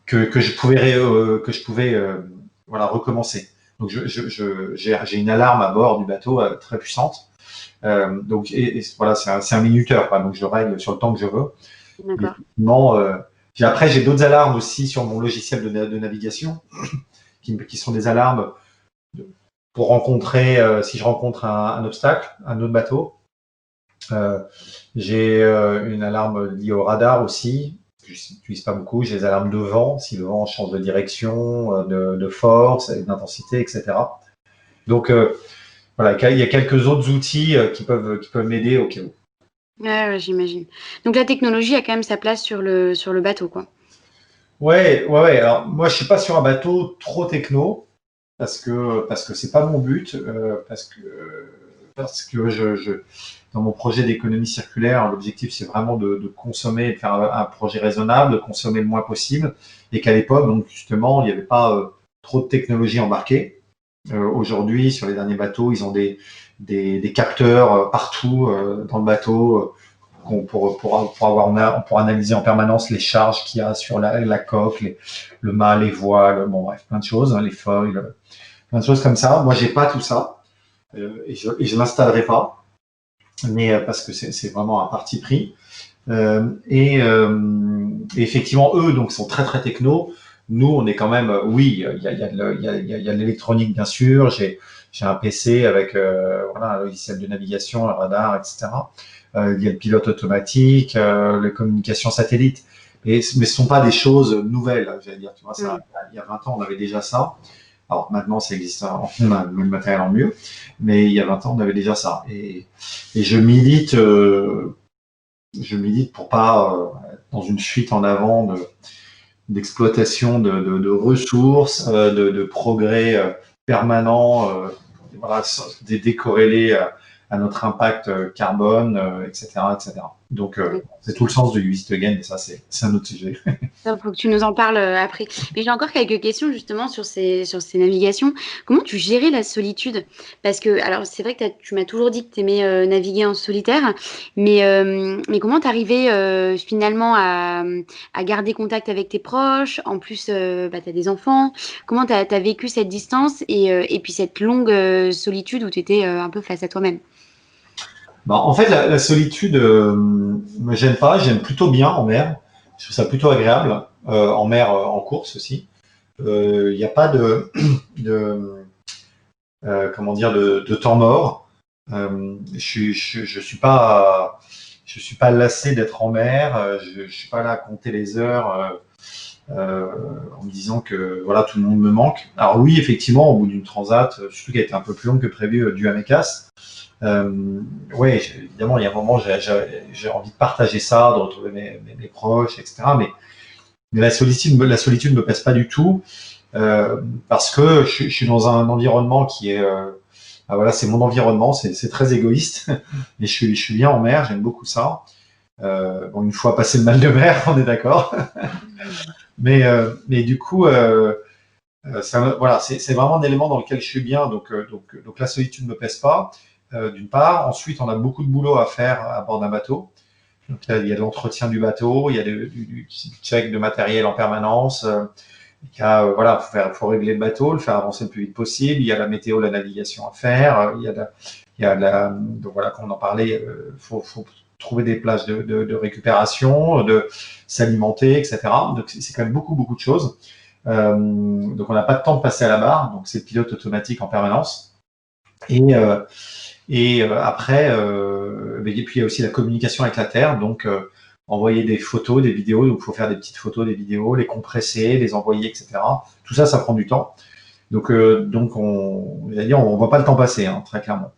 que je pouvais voilà, recommencer. Donc j'ai une alarme à bord du bateau très puissante. Voilà, c'est un minuteur, quoi, donc je règle sur le temps que je veux. D'accord. Après, j'ai d'autres alarmes aussi sur mon logiciel de navigation, qui sont des alarmes pour rencontrer, si je rencontre un obstacle, un autre bateau. J'ai une alarme liée au radar aussi, que je n'utilise pas beaucoup. J'ai des alarmes de vent, si le vent change de direction, de force, d'intensité, etc. Donc, voilà, il y a quelques autres outils qui peuvent m'aider au cas où. Ouais, ouais, j'imagine. Donc la technologie a quand même sa place sur le bateau, quoi. Ouais. Alors moi, je suis pas sur un bateau trop techno parce que c'est pas mon but, parce que dans mon projet d'économie circulaire, l'objectif c'est vraiment de consommer, de faire un projet raisonnable, de consommer le moins possible, et qu'à l'époque, donc justement, il n'y avait pas trop de technologie embarquée. Aujourd'hui, sur les derniers bateaux, ils ont des capteurs partout dans le bateau pour analyser en permanence les charges qu'il y a sur la coque, le mât, les voiles, bon bref, plein de choses, hein, les foils, plein de choses comme ça. Moi, j'ai pas tout ça et je l'installerai pas, mais parce que c'est vraiment un parti pris. Et effectivement, eux donc sont très très techno. Nous, on est quand même, oui, il y a de l'électronique bien sûr. J'ai un PC avec voilà, un logiciel de navigation, un radar, etc. Il y a le pilote automatique, les communications satellites. Mais ce sont pas des choses nouvelles, j'allais dire. Tu vois, ça, Mm. il y a 20 ans, on avait déjà ça. Alors maintenant, ça existe, on a le matériel en mieux, mais il y a 20 ans, on avait déjà ça. Et je milite pour pas être dans une fuite en avant d'exploitation de ressources, de progrès permanent, voilà, décorrélé à notre impact carbone, etc., etc. Donc, c'est tout le sens de Use It Again, et ça, c'est un autre sujet. Il faut que tu nous en parles après. Mais j'ai encore quelques questions justement sur ces navigations. Comment tu gérais la solitude? Parce que, alors c'est vrai que tu m'as toujours dit que tu aimais naviguer en solitaire, mais comment tu arrivais finalement à garder contact avec tes proches? En plus, bah, tu as des enfants. Comment tu as vécu cette distance et puis cette longue solitude où tu étais un peu face à toi-même? Bah, en fait, la solitude me gêne pas, j'aime plutôt bien en mer. Je trouve ça plutôt agréable, en mer, en course aussi. Il n'y a pas de comment dire, de temps mort. Je suis pas lassé d'être en mer. Je suis pas là à compter les heures en me disant que voilà tout le monde me manque. Alors oui, effectivement, au bout d'une transat, surtout qui a été un peu plus longue que prévu du Amecas, ouais, évidemment, il y a un moment, j'ai envie de partager ça, de retrouver mes proches, etc. Mais la solitude me pèse pas du tout parce que je suis dans un environnement qui est ah, voilà, c'est mon environnement, c'est très égoïste, mais je suis bien en mer, j'aime beaucoup ça. Bon, une fois passé le mal de mer, on est d'accord. Mais du coup, voilà, c'est vraiment un élément dans lequel je suis bien, donc la solitude ne me pèse pas, d'une part. Ensuite, on a beaucoup de boulot à faire à bord d'un bateau. Donc, il y a de l'entretien du bateau, il y a du check de matériel en permanence. Il y a, voilà, faut régler le bateau, le faire avancer le plus vite possible. Il y a la météo, la navigation à faire. Il y a donc voilà, comme on en parlait, faut trouver des places de récupération, de s'alimenter, etc. Donc c'est quand même beaucoup de choses. Donc on n'a pas de temps de passer à la barre, donc c'est le pilote automatique en permanence. Et, après, et puis il y a aussi la communication avec la Terre, donc envoyer des photos, des vidéos, donc il faut faire des petites photos, des vidéos, les compresser, les envoyer, etc. Tout ça, ça prend du temps. Donc on voit pas le temps passer, hein, très clairement.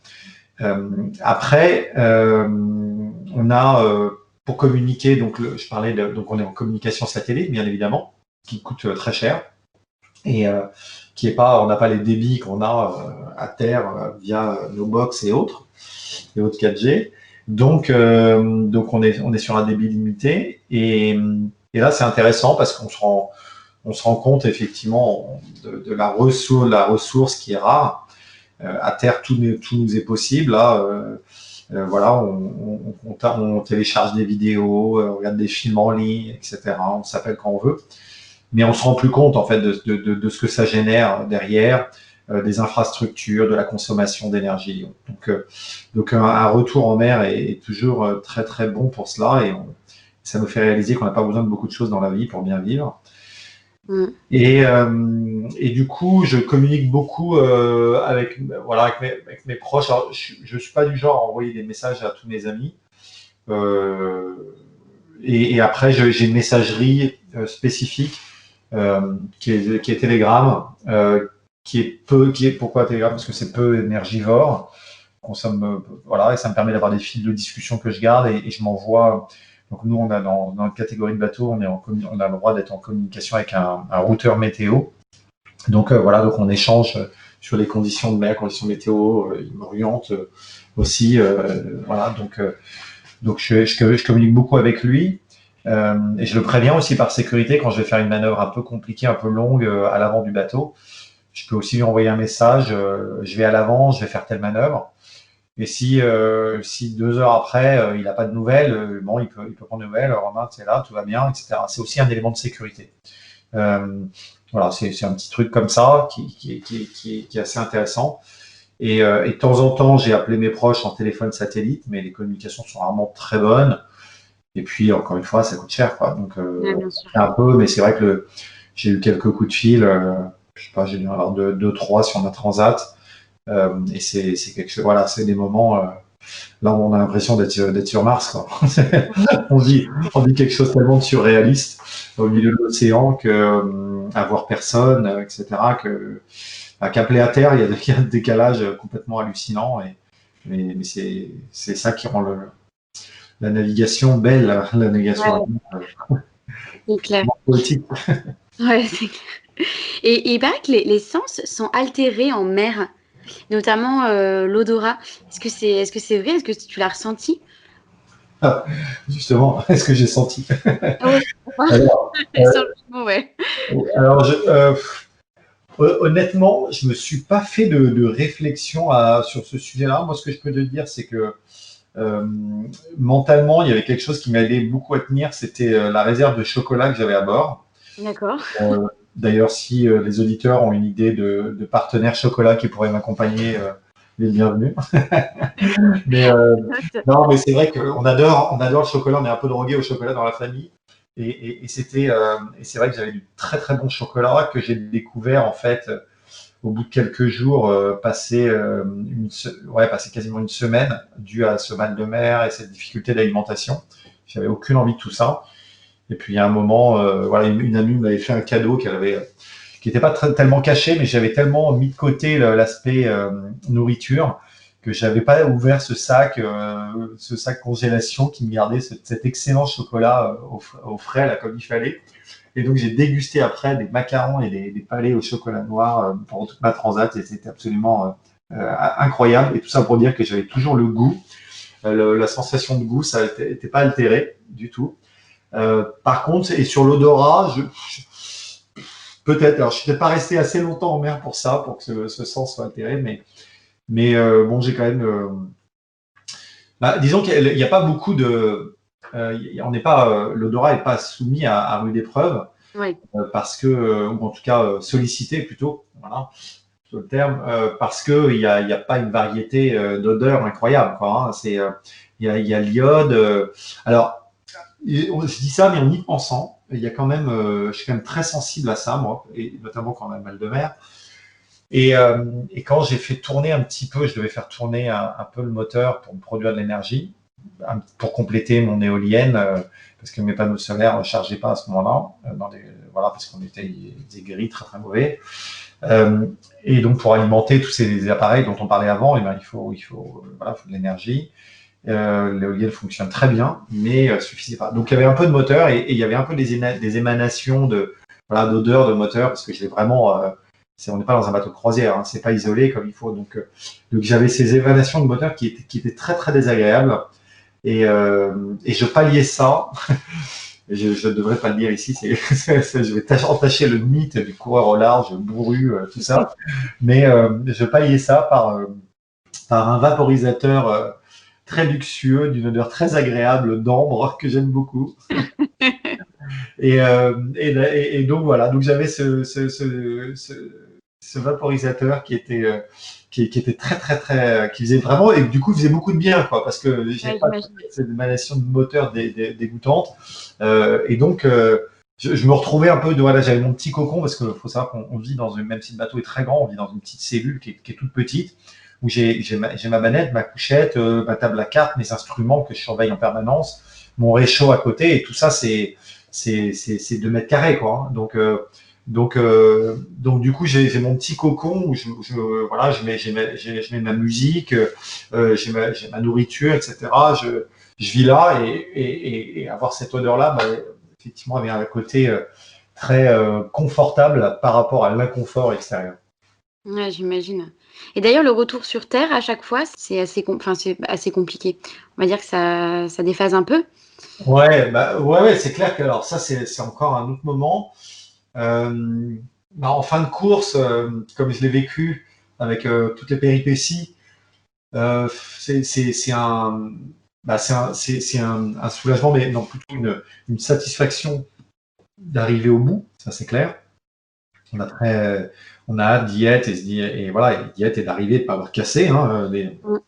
Après, on a pour communiquer, je parlais donc on est en communication satellite, bien évidemment, qui coûte très cher et qui est pas, on n'a pas les débits qu'on a à terre via nos box et autres 4G. Donc on est sur un débit limité et là c'est intéressant parce on se rend compte effectivement de la ressource qui est rare. À terre, tout nous est possible. Là, voilà, on télécharge des vidéos, on regarde des films en ligne, etc. On s'appelle quand on veut. Mais on se rend plus compte en fait de ce que ça génère derrière, des infrastructures, de la consommation d'énergie. Donc un retour en mer est toujours très très bon pour cela ça nous fait réaliser qu'on n'a pas besoin de beaucoup de choses dans la vie pour bien vivre. Mm. Et du coup, je communique beaucoup avec, voilà, avec mes proches. Alors, je suis pas du genre à envoyer des messages à tous mes amis. Euh, et après, j'ai une messagerie spécifique qui est Telegram, pourquoi intelligent? Parce que c'est peu énergivore, voilà, et ça me permet d'avoir des fils de discussion que je garde et je m'envoie. Donc nous, on a dans notre catégorie de bateau, on a le droit d'être en communication avec un routeur météo. Donc voilà, donc on échange sur les conditions de mer, conditions météo, il m'oriente aussi, voilà, donc je communique beaucoup avec lui. Et je le préviens aussi par sécurité quand je vais faire une manœuvre un peu compliquée, un peu longue à l'avant du bateau. Je peux aussi lui envoyer un message, je vais à l'avant, je vais faire telle manœuvre. Et si 2 heures après, il n'a pas de nouvelles, bon, il peut prendre de nouvelles, Romain, tu es là, tout va bien, etc. C'est aussi un élément de sécurité. Voilà, c'est un petit truc comme ça qui est assez intéressant. Et de temps en temps, j'ai appelé mes proches en téléphone satellite, mais les communications sont rarement très bonnes. Et puis, encore une fois, ça coûte cher, quoi. Donc, Bien sûr. un peu, mais c'est vrai que j'ai eu quelques coups de fil. Je sais pas, j'ai dû en avoir deux, trois sur ma transat. Et c'est quelque chose. Voilà, c'est des moments. Là, on a l'impression d'être sur Mars, quoi. on dit quelque chose tellement de surréaliste au milieu de l'océan que voir personne, etc. Qu'appeler à terre, il y a un décalage complètement hallucinant. Mais c'est ça qui rend la navigation belle, la navigation C'est clair. poétique. Ouais, c'est clair. Et il paraît que les sens sont altérés en mer, notamment l'odorat. Est-ce que c'est vrai? Est-ce que tu l'as ressenti? Justement, est-ce que j'ai senti? Oui, Alors, ouais. alors honnêtement, je me suis pas fait de réflexion sur ce sujet-là. Moi, ce que je peux te dire, c'est que euh, mentalement, il y avait quelque chose qui m'aidait beaucoup à tenir, c'était la réserve de chocolat que j'avais à bord. D'accord. Euh, D'ailleurs, si les auditeurs ont une idée de partenaire chocolat qui pourrait m'accompagner, les bienvenus. Mais non, mais c'est vrai qu'on adore le chocolat, on est un peu drogué au chocolat dans la famille. Et c'est vrai que j'avais du très très bon chocolat que j'ai découvert en fait au bout de quelques jours, passé quasiment une semaine, dû à ce mal de mer et cette difficulté d'alimentation. J'avais aucune envie de tout ça. Et puis il y a un moment, voilà, une amie m'avait fait un cadeau qui n'était pas tellement caché, mais j'avais tellement mis de côté l'aspect nourriture que j'avais pas ouvert ce sac congélation qui me gardait cet excellent chocolat au frais là comme il fallait. Et donc j'ai dégusté après des macarons et des palais au chocolat noir pendant toute ma transat et c'était absolument incroyable. Et tout ça pour dire que j'avais toujours le goût, la sensation de goût, ça n'était pas altéré du tout. Par contre, et sur l'odorat, peut-être, alors je suis peut-être pas resté assez longtemps en mer pour ça, pour que ce sens soit altéré, mais bon, j'ai quand même. Disons qu'il n'y a pas beaucoup de. On n'est pas, l'odorat n'est pas soumis à rude épreuve Oui. parce que, ou en tout cas sollicité plutôt, voilà, sur le terme, parce que il y a pas une variété d'odeurs incroyable, quoi. Hein. Il y a l'iode. Alors, je dis ça, mais en y pensant, il y a quand même, je suis quand même très sensible à ça, moi, et notamment quand on a mal de mer. Et quand j'ai fait tourner un petit peu, je devais faire tourner un peu le moteur pour me produire de l'énergie, pour compléter mon éolienne, parce que mes panneaux solaires ne chargeaient pas à ce moment-là, voilà, parce qu'on était des gris très très mauvais. Et donc pour alimenter tous ces appareils dont on parlait avant, il faut de l'énergie. L'éolienne fonctionne très bien, mais suffisait pas. Donc il y avait un peu de moteur et il y avait un peu des émanations d'odeur de moteur, parce que je l'ai vraiment on n'est pas dans un bateau de croisière, hein, c'est pas isolé comme il faut. Donc j'avais ces émanations de moteur qui étaient très très désagréables et je palliais ça. Je ne devrais pas le dire ici, je vais entacher le mythe du coureur au large, bourru, tout ça. Mais je palliais ça par un vaporisateur très luxueux, d'une odeur très agréable d'ambre que j'aime beaucoup. Et donc voilà, donc j'avais ce vaporisateur qui était très très très, qui faisait vraiment, et du coup faisait beaucoup de bien, quoi, parce que j'avais pas cette émanation de moteur dégoûtante. Et donc je me retrouvais un peu, voilà, j'avais mon petit cocon, parce qu'il faut savoir qu'on vit même si le bateau est très grand, on vit dans une petite cellule qui est toute petite, où j'ai ma manette, ma couchette, ma table à cartes, mes instruments que je surveille en permanence, mon réchaud à côté, et tout ça c'est 2 mètres carrés, quoi. Hein. Donc Donc du coup, j'ai mon petit cocon où voilà, je mets ma musique, j'ai ma nourriture, etc. Je vis là et avoir cette odeur-là, bah, effectivement, avait un côté très confortable par rapport à l'inconfort extérieur. Ouais, j'imagine. Et d'ailleurs, le retour sur Terre, à chaque fois, c'est assez compliqué. On va dire que ça déphase un peu. Ouais, bah ouais, ouais, c'est clair que alors ça c'est encore un autre moment. Euh, Bah, en fin de course, comme je l'ai vécu avec toutes les péripéties, euh, c'est un, bah, c'est un soulagement, mais non plutôt une satisfaction d'arriver au bout, ça c'est clair. On a on a hâte d'y être et voilà, et d'y être et d'arriver, de pas avoir cassé. Hein, Mm.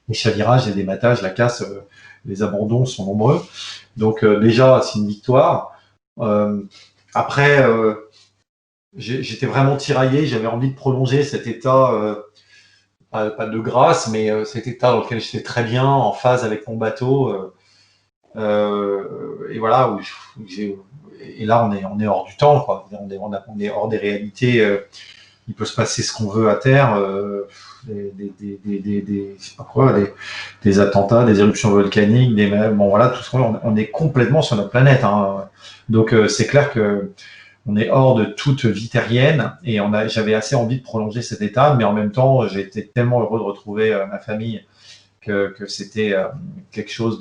les chavirages, les dématages, la casse, les abandons sont nombreux. Donc déjà, c'est une victoire. Euh, Après, j'étais vraiment tiraillé. J'avais envie de prolonger cet état, pas de grâce, mais cet état dans lequel j'étais très bien, en phase avec mon bateau. Et voilà, et là, on est hors du temps, quoi. On est hors des réalités. Il peut se passer ce qu'on veut à terre, je sais pas quoi, des attentats, des éruptions volcaniques, bon voilà, tout ce on est complètement sur notre planète. Hein. Donc c'est clair que on est hors de toute vie terrienne et j'avais assez envie de prolonger cet état, mais en même temps, j'ai été tellement heureux de retrouver ma famille que c'était quelque chose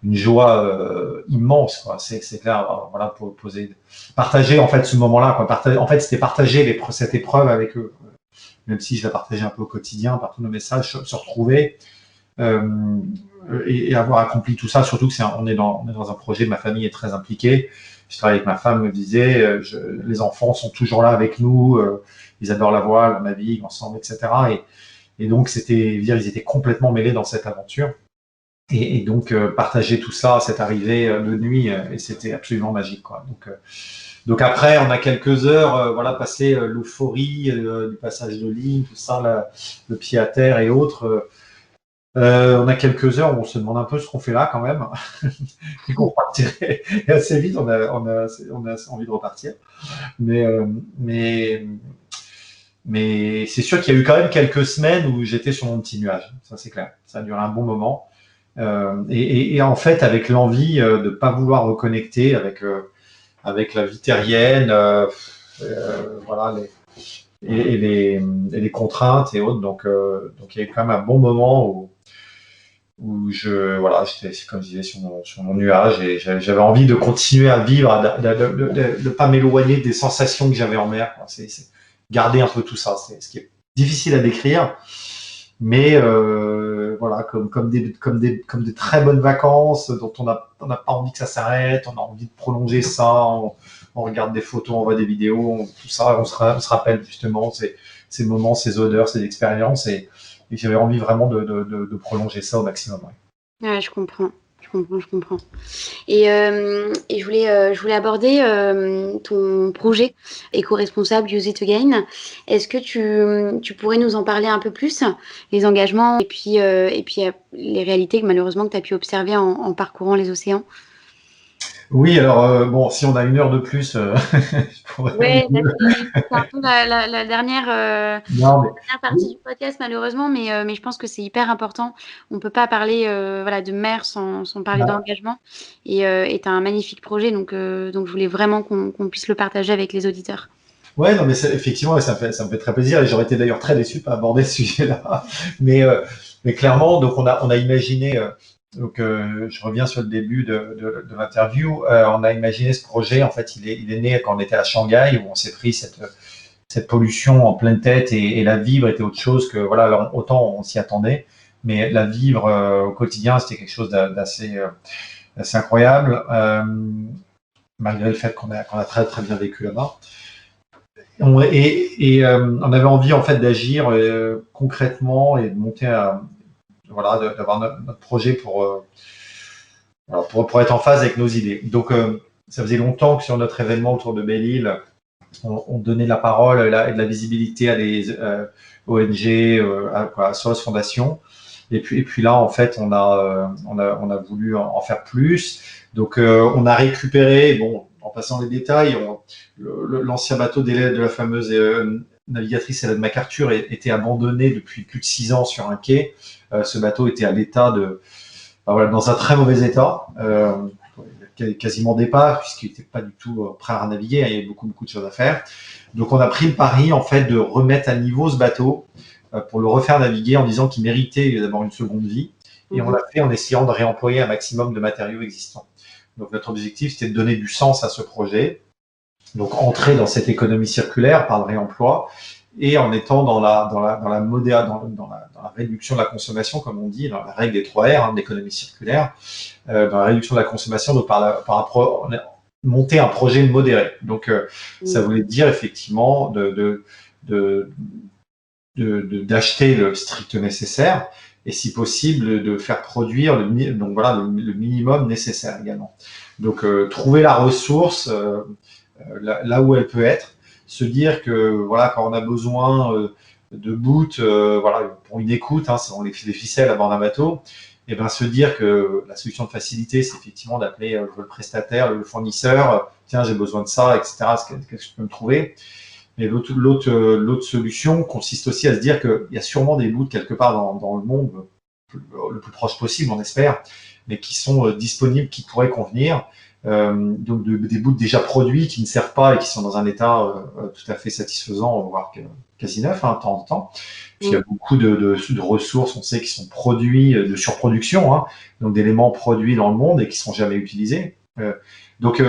une joie immense. Quoi. C'est clair, voilà, pour poser, partager en fait ce moment-là. Quoi. En fait, c'était partager cette épreuve avec eux, même si je la partageais un peu au quotidien par tous nos messages, se retrouver euh, et avoir accompli tout ça. Surtout que on est dans un projet, ma famille est très impliquée. Je travaille avec ma femme, me disait, les enfants sont toujours là avec nous, ils adorent la voile, la navigue ensemble, etc. Et donc, ils étaient complètement mêlés dans cette aventure. Et donc, partager tout ça, cette arrivée de nuit, et c'était absolument magique. Quoi. Donc après, on a quelques heures, voilà, passé l'euphorie du passage de ligne, tout ça, le pied à terre et autres. On a quelques heures où on se demande un peu ce qu'on fait là quand même. Et qu'on repartirait. Et assez vite, on a envie de repartir. Mais, euh, mais, mais c'est sûr qu'il y a eu quand même quelques semaines où j'étais sur mon petit nuage. Ça, c'est clair. Ça a duré un bon moment. Et en fait, avec l'envie de ne pas vouloir reconnecter avec la vie terrienne, voilà, et les contraintes et autres. Donc il y a eu quand même un bon moment où voilà, j'étais, comme je disais, sur mon nuage et j'avais envie de continuer à vivre, de pas m'éloigner des sensations que j'avais en mer. C'est garder un peu tout ça. C'est ce qui est difficile à décrire, mais voilà, comme des très bonnes vacances dont on n'a pas envie que ça s'arrête, on a envie de prolonger ça, on regarde des photos, on voit des vidéos, tout ça, on se rappelle justement ces moments, ces odeurs, ces expériences, et j'avais envie vraiment de prolonger ça au maximum. Ouais. Ouais, je comprends. Je comprends. Et je voulais aborder ton projet éco-responsable Use It Again. Est-ce que tu pourrais nous en parler un peu plus, les engagements et puis les réalités que malheureusement que tu as pu observer en parcourant les océans? Oui, alors bon, si on a une heure de plus, je pourrais au Ouais, bah, mieux. c'est un peu Non, mais dernière partie oui, du podcast malheureusement, mais je pense que c'est hyper important. On peut pas parler voilà, de mer sans parler bah, d'engagement. Et tu as un magnifique projet, donc je voulais vraiment qu'on puisse le partager avec les auditeurs. ouais, non, mais effectivement, ça me fait très plaisir et j'aurais été d'ailleurs très déçu de pas aborder ce sujet-là. Mais, euh, mais clairement, donc on a imaginé, je reviens sur le début de l'interview, on a imaginé ce projet. En fait, il est né quand on était à Shanghai où on s'est pris cette pollution en pleine tête et la vivre était autre chose que voilà, alors, autant on s'y attendait, mais la vivre au quotidien, c'était quelque chose d'assez incroyable, malgré le fait qu'on a très très bien vécu là-bas. On avait envie en fait d'agir concrètement et de monter voilà, d'avoir notre projet pour être en phase avec nos idées. Donc ça faisait longtemps que sur notre événement autour de Belle-Île, on donnait la parole et de la visibilité à des ONG, à SOS Fondation. Et puis là, en fait, on a voulu en faire plus. Donc, on a récupéré, bon, en passant les détails, l'ancien bateau de la fameuse navigatrice Ellen MacArthur était abandonné depuis plus de 6 ans sur un quai. Ce bateau était à l'état voilà, dans un très mauvais état, quasiment départ, puisqu'il n'était pas du tout prêt à naviguer, il y avait beaucoup de choses à faire. Donc on a pris le pari en fait de remettre à niveau ce bateau pour le refaire naviguer en disant qu'il méritait d'avoir une seconde vie. Et on l'a fait en essayant de réemployer un maximum de matériaux existants. Donc notre objectif, c'était de donner du sens à ce projet, donc entrer dans cette économie circulaire par le réemploi et en étant dans la réduction de la consommation, comme on dit, dans la règle des 3 R, de l'économie circulaire, dans la réduction de la consommation, donc monter un projet modéré. Donc ça voulait dire effectivement d'acheter le strict nécessaire et si possible de faire produire le minimum nécessaire également. Donc trouver la ressource là où elle peut être, se dire que voilà, quand on a besoin de boot voilà, pour une écoute, on les ficelles à bord d'un bateau, et ben se dire que la solution de facilité, c'est effectivement d'appeler le prestataire, le fournisseur, tiens, j'ai besoin de ça, etc. Qu'est-ce que je peux me trouver? Et l'autre solution consiste aussi à se dire qu'il y a sûrement des bouts quelque part dans le monde, le plus proche possible, on espère, mais qui sont disponibles, qui pourraient convenir. Donc des bouts déjà produits qui ne servent pas et qui sont dans un état tout à fait satisfaisant, voire quasi neuf, de temps en temps. Puis il y a beaucoup de ressources, on sait, qui sont produits de surproduction, donc d'éléments produits dans le monde et qui ne sont jamais utilisés. Donc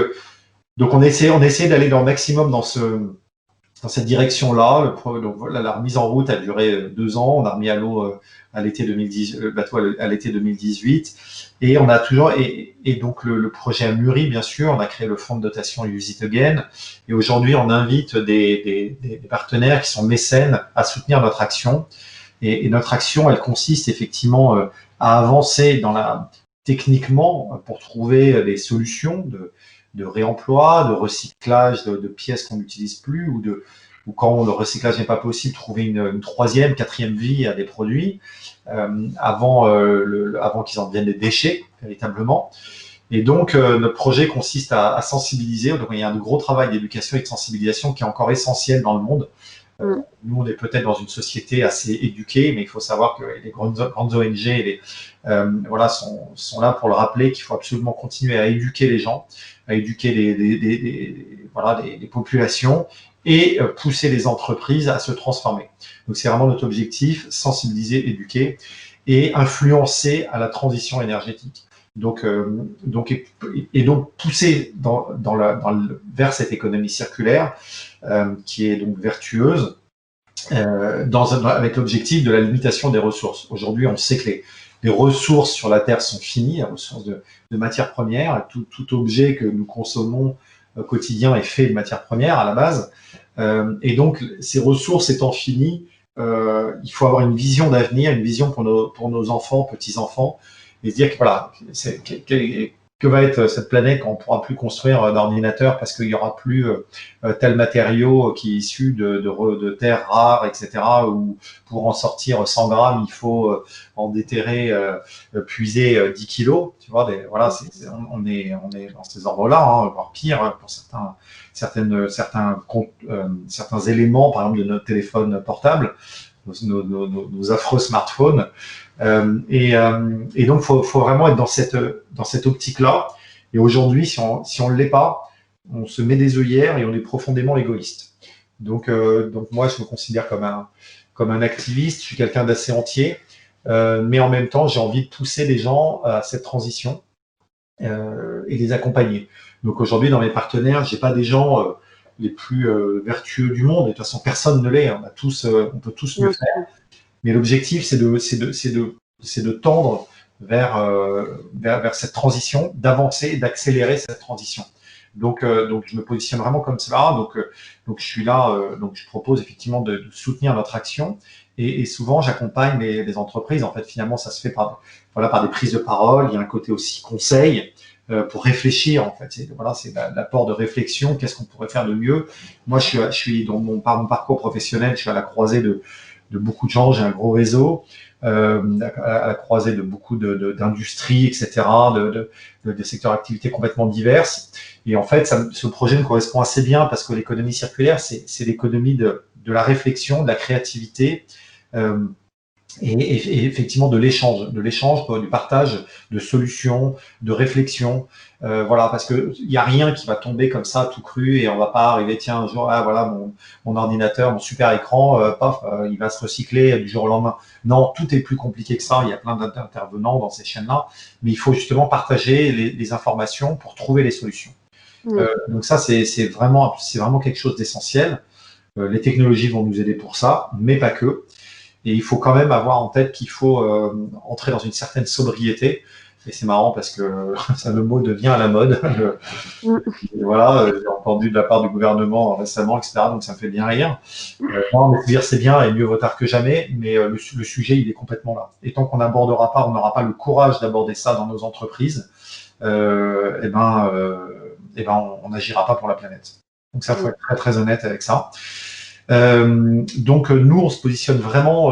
on essaie d'aller dans le maximum dans cette direction-là. Donc voilà, la remise en route a duré 2 ans. On a remis à l'eau à l'été 2010, le bateau à l'été 2018. Et on a toujours, et donc le projet a mûri, bien sûr. On a créé le fonds de dotation Use It Again. Et aujourd'hui, on invite des partenaires qui sont mécènes à soutenir notre action. Et notre action, elle consiste effectivement à avancer techniquement pour trouver des solutions de réemploi, de recyclage de pièces qu'on n'utilise plus ou quand le recyclage n'est pas possible, trouver une 3e, 4e vie à des produits avant qu'ils en deviennent des déchets véritablement. Et donc notre projet consiste à sensibiliser. Donc il y a un gros travail d'éducation et de sensibilisation qui est encore essentiel dans le monde. Nous, on est peut-être dans une société assez éduquée, mais il faut savoir que les grandes ONG sont là pour le rappeler qu'il faut absolument continuer à éduquer les gens, à éduquer les populations et pousser les entreprises à se transformer. Donc, c'est vraiment notre objectif, sensibiliser, éduquer et influencer à la transition énergétique. Donc pousser vers cette économie circulaire qui est donc vertueuse avec l'objectif de la limitation des ressources. Aujourd'hui, on sait que les ressources sur la Terre sont finies, les ressources de matières premières. Tout objet que nous consommons au quotidien est fait de matières premières à la base. Et donc, ces ressources étant finies, il faut avoir une vision d'avenir, une vision pour nos enfants, petits-enfants, et se dire que voilà, que va être cette planète quand on ne pourra plus construire d'ordinateur parce qu'il n'y aura plus tel matériau qui est issu de terres rares, etc. Ou pour en sortir 100 grammes, il faut en déterrer, puiser 10 kilos. Tu vois, on est dans ces ordres-là, voire pire pour certains éléments, par exemple de notre téléphone portable, nos affreux smartphones. Et donc, faut vraiment être dans cette optique-là. Et aujourd'hui, si on ne l'est pas, on se met des œillères et on est profondément égoïste. Donc moi, je me considère comme un activiste. Je suis quelqu'un d'assez entier, mais en même temps, j'ai envie de pousser les gens à cette transition et les accompagner. Donc aujourd'hui, dans mes partenaires, j'ai pas des gens les plus vertueux du monde. Et de toute façon, personne ne l'est. On peut tous mieux faire. Mais l'objectif, c'est de tendre vers cette transition, d'avancer et d'accélérer cette transition. Donc, je me positionne vraiment comme cela. Donc je suis là. Donc, je propose effectivement de soutenir notre action. Et souvent, j'accompagne les entreprises. En fait, finalement, ça se fait par des prises de parole. Il y a un côté aussi conseil pour réfléchir. En fait, c'est l'apport de réflexion. Qu'est-ce qu'on pourrait faire de mieux? Moi, je suis par mon parcours professionnel, je suis à la croisée de beaucoup de gens, j'ai un gros réseau. à la croisée de beaucoup d'industries, etc., de secteurs d'activité complètement diverses. Et en fait, ce projet me correspond assez bien parce que l'économie circulaire, c'est l'économie de la réflexion, de la créativité, euh, et effectivement de l'échange, du partage de solutions, de réflexions. Voilà, parce que il y a rien qui va tomber comme ça tout cru et on va pas arriver, tiens, un jour, ah voilà, mon ordinateur, mon super écran, paf, il va se recycler du jour au lendemain. Non, tout est plus compliqué que ça. Il y a plein d'intervenants dans ces chaînes-là, mais il faut justement partager les informations pour trouver les solutions. Donc ça, c'est vraiment quelque chose d'essentiel. Les technologies vont nous aider pour ça, mais pas que. Et il faut quand même avoir en tête qu'il faut entrer dans une certaine sobriété. Et c'est marrant parce que ça, le mot devient à la mode. Voilà, j'ai entendu de la part du gouvernement récemment, etc. Donc ça me fait bien rire. Non, mais dire c'est bien et mieux vaut tard que jamais. Mais le sujet, il est complètement là. Et tant qu'on n'abordera pas, on n'aura pas le courage d'aborder ça dans nos entreprises, on n'agira pas pour la planète. Donc ça, faut être très très honnête avec ça. Donc nous, on se positionne vraiment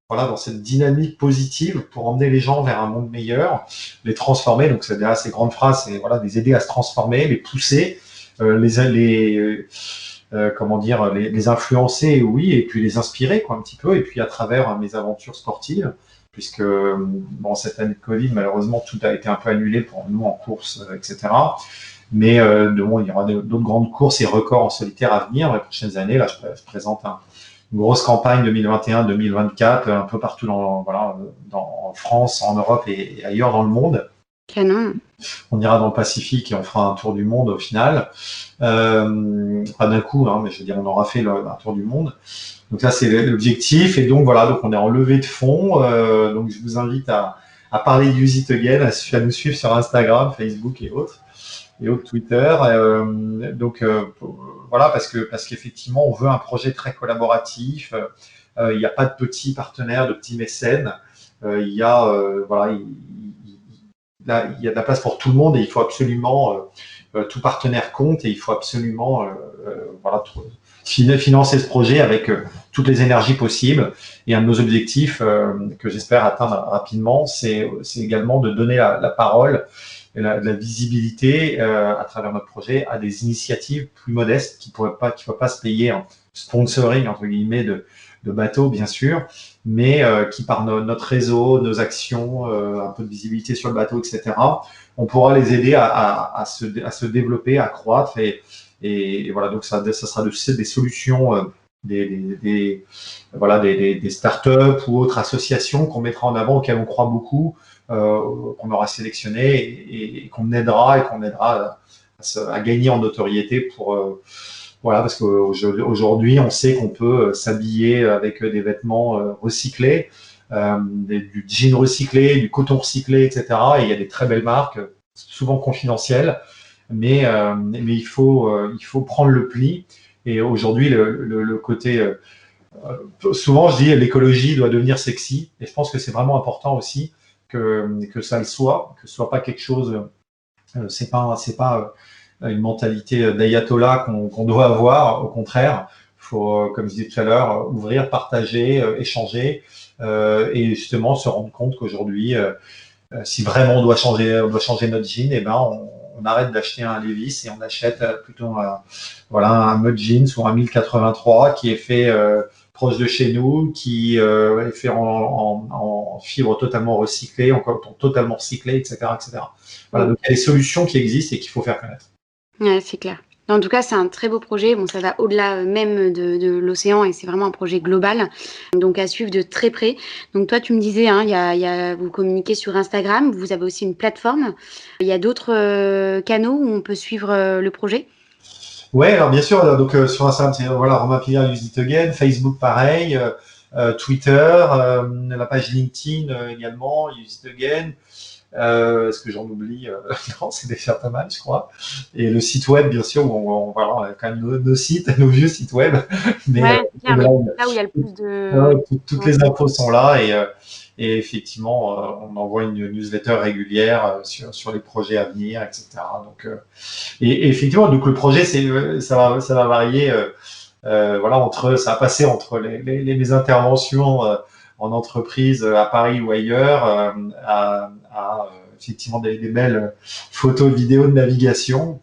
voilà, dans cette dynamique positive pour emmener les gens vers un monde meilleur, les transformer. Donc c'est derrière ces grandes phrases, c'est voilà, les aider à se transformer, les pousser, comment dire, les influencer, oui, et puis les inspirer quoi un petit peu. Et puis à travers mes aventures sportives, puisque bon, cette année de Covid, malheureusement, tout a été un peu annulé pour nous en course, etc. Mais bon, il y aura d'autres grandes courses et records en solitaire à venir les prochaines années. Là, je présente une grosse campagne 2021-2024 un peu partout en France, en Europe et ailleurs dans le monde. Canon. On ira dans le Pacifique et on fera un tour du monde au final. Pas d'un coup, hein, mais je veux dire, on aura fait un tour du monde. Donc ça, c'est l'objectif. Et donc voilà, donc on est en levée de fonds. Donc je vous invite à parler Use It Again, à nous suivre sur Instagram, Facebook et autres Twitter. Voilà, parce qu'effectivement, on veut un projet très collaboratif. Il n'y a pas de petits partenaires, de petits mécènes. Il y a il y a de la place pour tout le monde et il faut absolument tout partenaire compte et il faut absolument financer ce projet avec toutes les énergies possibles. Et un de nos objectifs que j'espère atteindre rapidement, c'est également de donner la parole et la visibilité à travers notre projet à des initiatives plus modestes qui ne peuvent pas se payer un sponsoring entre guillemets de bateaux, bien sûr, mais qui par notre réseau, nos actions, un peu de visibilité sur le bateau, etc., on pourra les aider à se développer, à croître et voilà, donc ça sera des solutions, des startups ou autres associations qu'on mettra en avant, auxquelles on croit beaucoup, qu'on aura sélectionné et qu'on aidera à gagner en notoriété pour voilà, parce qu'aujourd'hui, on sait qu'on peut s'habiller avec des vêtements recyclés, du jean recyclé, du coton recyclé, etc. Et il y a des très belles marques, souvent confidentielles, mais il faut prendre le pli. Et aujourd'hui, le côté souvent, je dis l'écologie doit devenir sexy, et je pense que c'est vraiment important aussi que ça le soit, que ce soit pas quelque chose. C'est pas une mentalité d'ayatollah qu'on doit avoir. Au contraire, il faut, comme je disais tout à l'heure, ouvrir, partager, échanger, et justement se rendre compte qu'aujourd'hui, si vraiment on doit changer notre jean, et ben on arrête d'acheter un Levi's et on achète plutôt un mode jeans ou un 1083 qui est fait proche de chez nous, qui est fait en fibres totalement recyclées, en coton totalement recyclé, etc., etc. Voilà, donc il y a des solutions qui existent et qu'il faut faire connaître. Ouais, c'est clair. En tout cas, c'est un très beau projet. Bon, ça va au-delà même de l'océan et c'est vraiment un projet global. Donc, à suivre de très près. Donc, toi, tu me disais, hein, vous communiquez sur Instagram. Vous avez aussi une plateforme. Il y a d'autres canaux où on peut suivre le projet? Ouais, alors bien sûr. Donc, sur Instagram, c'est Romain Piliard, Use It Again. Facebook, pareil. Twitter, la page LinkedIn également, Use It Again. Est-ce que j'en oublie? Non, c'est déjà pas mal, je crois. Et le site web, bien sûr, où on a quand même nos sites, nos vieux sites web. Mais, là où il y a le plus de... toutes les infos sont là et effectivement, on envoie une newsletter régulière sur les projets à venir, etc. Donc, et effectivement, donc le projet, ça va varier. Ça va passer entre mes interventions en entreprise à Paris ou ailleurs, effectivement des belles photos, vidéos de navigation.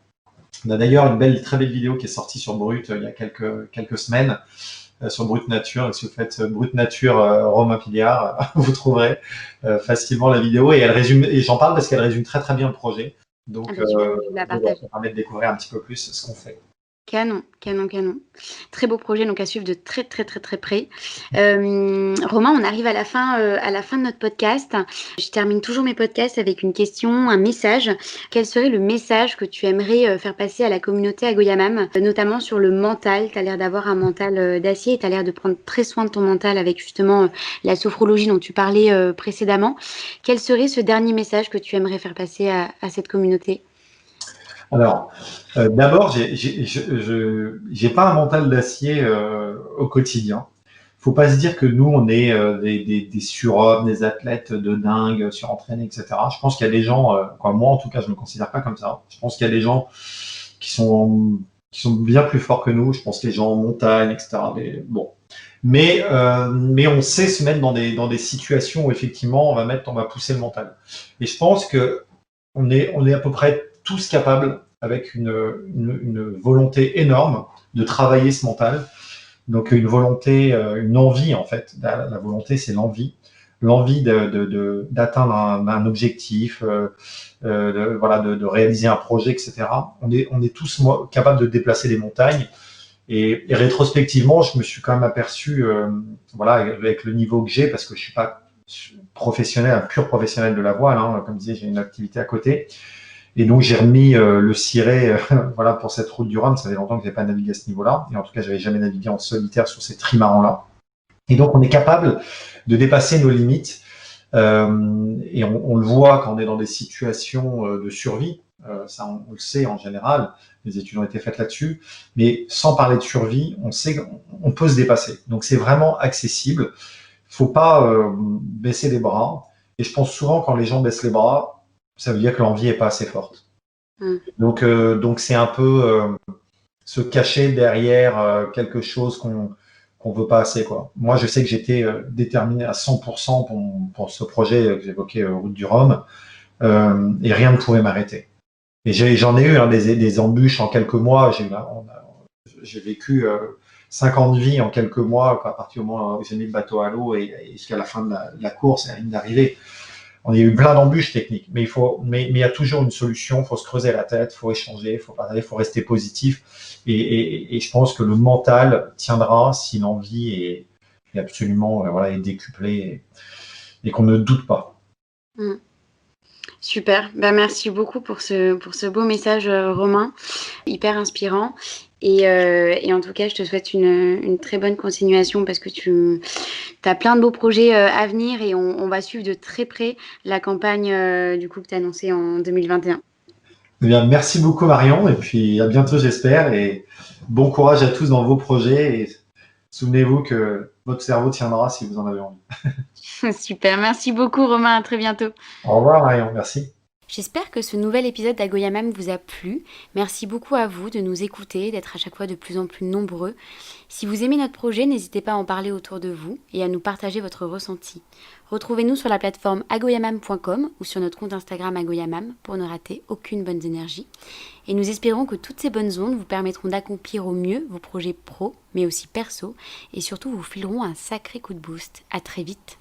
On a d'ailleurs une très belle vidéo qui est sortie sur Brut il y a quelques semaines, sur Brut Nature. Si vous faites Brut Nature Romain Pilliard, vous trouverez facilement la vidéo. Et elle résume, et j'en parle parce qu'elle résume très très bien le projet. Donc, super, je la donc partage. ça permet de découvrir un petit peu plus ce qu'on fait. Canon, canon, canon. Très beau projet, donc à suivre de très, très, très, très près. Romain, on arrive à la fin de notre podcast. Je termine toujours mes podcasts avec une question, un message. Quel serait le message que tu aimerais faire passer à la communauté Agoyamam, notamment sur le mental? Tu as l'air d'avoir un mental d'acier et tu as l'air de prendre très soin de ton mental avec justement la sophrologie dont tu parlais précédemment. Quel serait ce dernier message que tu aimerais faire passer à cette communauté? Alors, d'abord, j'ai pas un mental d'acier au quotidien. Faut pas se dire que nous, on est des surhommes, des athlètes de dingue, surentraînés, etc. Je pense qu'il y a des gens, moi en tout cas, je me considère pas comme ça. Je pense qu'il y a des gens qui sont bien plus forts que nous. Je pense que les gens en montagne, etc. Bon, mais on sait se mettre dans des situations où effectivement on va pousser le mental. Et je pense que on est à peu près tous capables, avec une volonté énorme, de travailler ce mental. Donc une volonté, une envie en fait. La volonté, c'est l'envie d'atteindre un objectif, de réaliser un projet, etc. On est tous capables de déplacer des montagnes. Et rétrospectivement, je me suis quand même aperçu, avec le niveau que j'ai, parce que je suis pas professionnel, un pur professionnel de la voile, hein, comme je disais, j'ai une activité à côté. Et donc j'ai remis le ciré pour cette route du Rhum. Ça fait longtemps que j'ai pas navigué à ce niveau-là. Et en tout cas, j'avais jamais navigué en solitaire sur ces trimarans-là. Et donc on est capable de dépasser nos limites. Et on le voit quand on est dans des situations de survie. Ça, on le sait en général. Les études ont été faites là-dessus. Mais sans parler de survie, on sait qu'on peut se dépasser. Donc c'est vraiment accessible. Faut pas baisser les bras. Et je pense souvent quand les gens baissent les bras, ça veut dire que l'envie est pas assez forte. Donc c'est un peu se cacher derrière quelque chose qu'on veut pas assez, quoi. Moi, je sais que j'étais déterminé à 100% pour ce projet que j'évoquais, Route du Rhum, et rien ne pouvait m'arrêter. Et j'en ai eu des embûches en quelques mois. J'ai vécu 5 ans de vie en quelques mois, à partir du moment où j'ai mis le bateau à l'eau et jusqu'à la fin de la course, à la ligne d'arrivée. On a eu plein d'embûches techniques, mais il y a toujours une solution. Il faut se creuser la tête, il faut échanger, il faut parler, il faut rester positif. Et je pense que le mental tiendra si l'envie est absolument est décuplée et qu'on ne doute pas. Super, merci beaucoup pour ce beau message, Romain, hyper inspirant. Et en tout cas, je te souhaite une très bonne continuation parce que tu as plein de beaux projets à venir et on va suivre de très près la campagne du coup que tu as annoncée en 2021. Eh bien, merci beaucoup Marion, et puis à bientôt j'espère, et bon courage à tous dans vos projets, et souvenez-vous que votre cerveau tiendra si vous en avez envie. Super, merci beaucoup Romain, à très bientôt. Au revoir Marion, merci. J'espère que ce nouvel épisode d'Agoyamam vous a plu. Merci beaucoup à vous de nous écouter, d'être à chaque fois de plus en plus nombreux. Si vous aimez notre projet, n'hésitez pas à en parler autour de vous et à nous partager votre ressenti. Retrouvez-nous sur la plateforme agoyamam.com ou sur notre compte Instagram agoyamam pour ne rater aucune bonne énergie. Et nous espérons que toutes ces bonnes ondes vous permettront d'accomplir au mieux vos projets pro, mais aussi perso, et surtout vous fileront un sacré coup de boost. À très vite.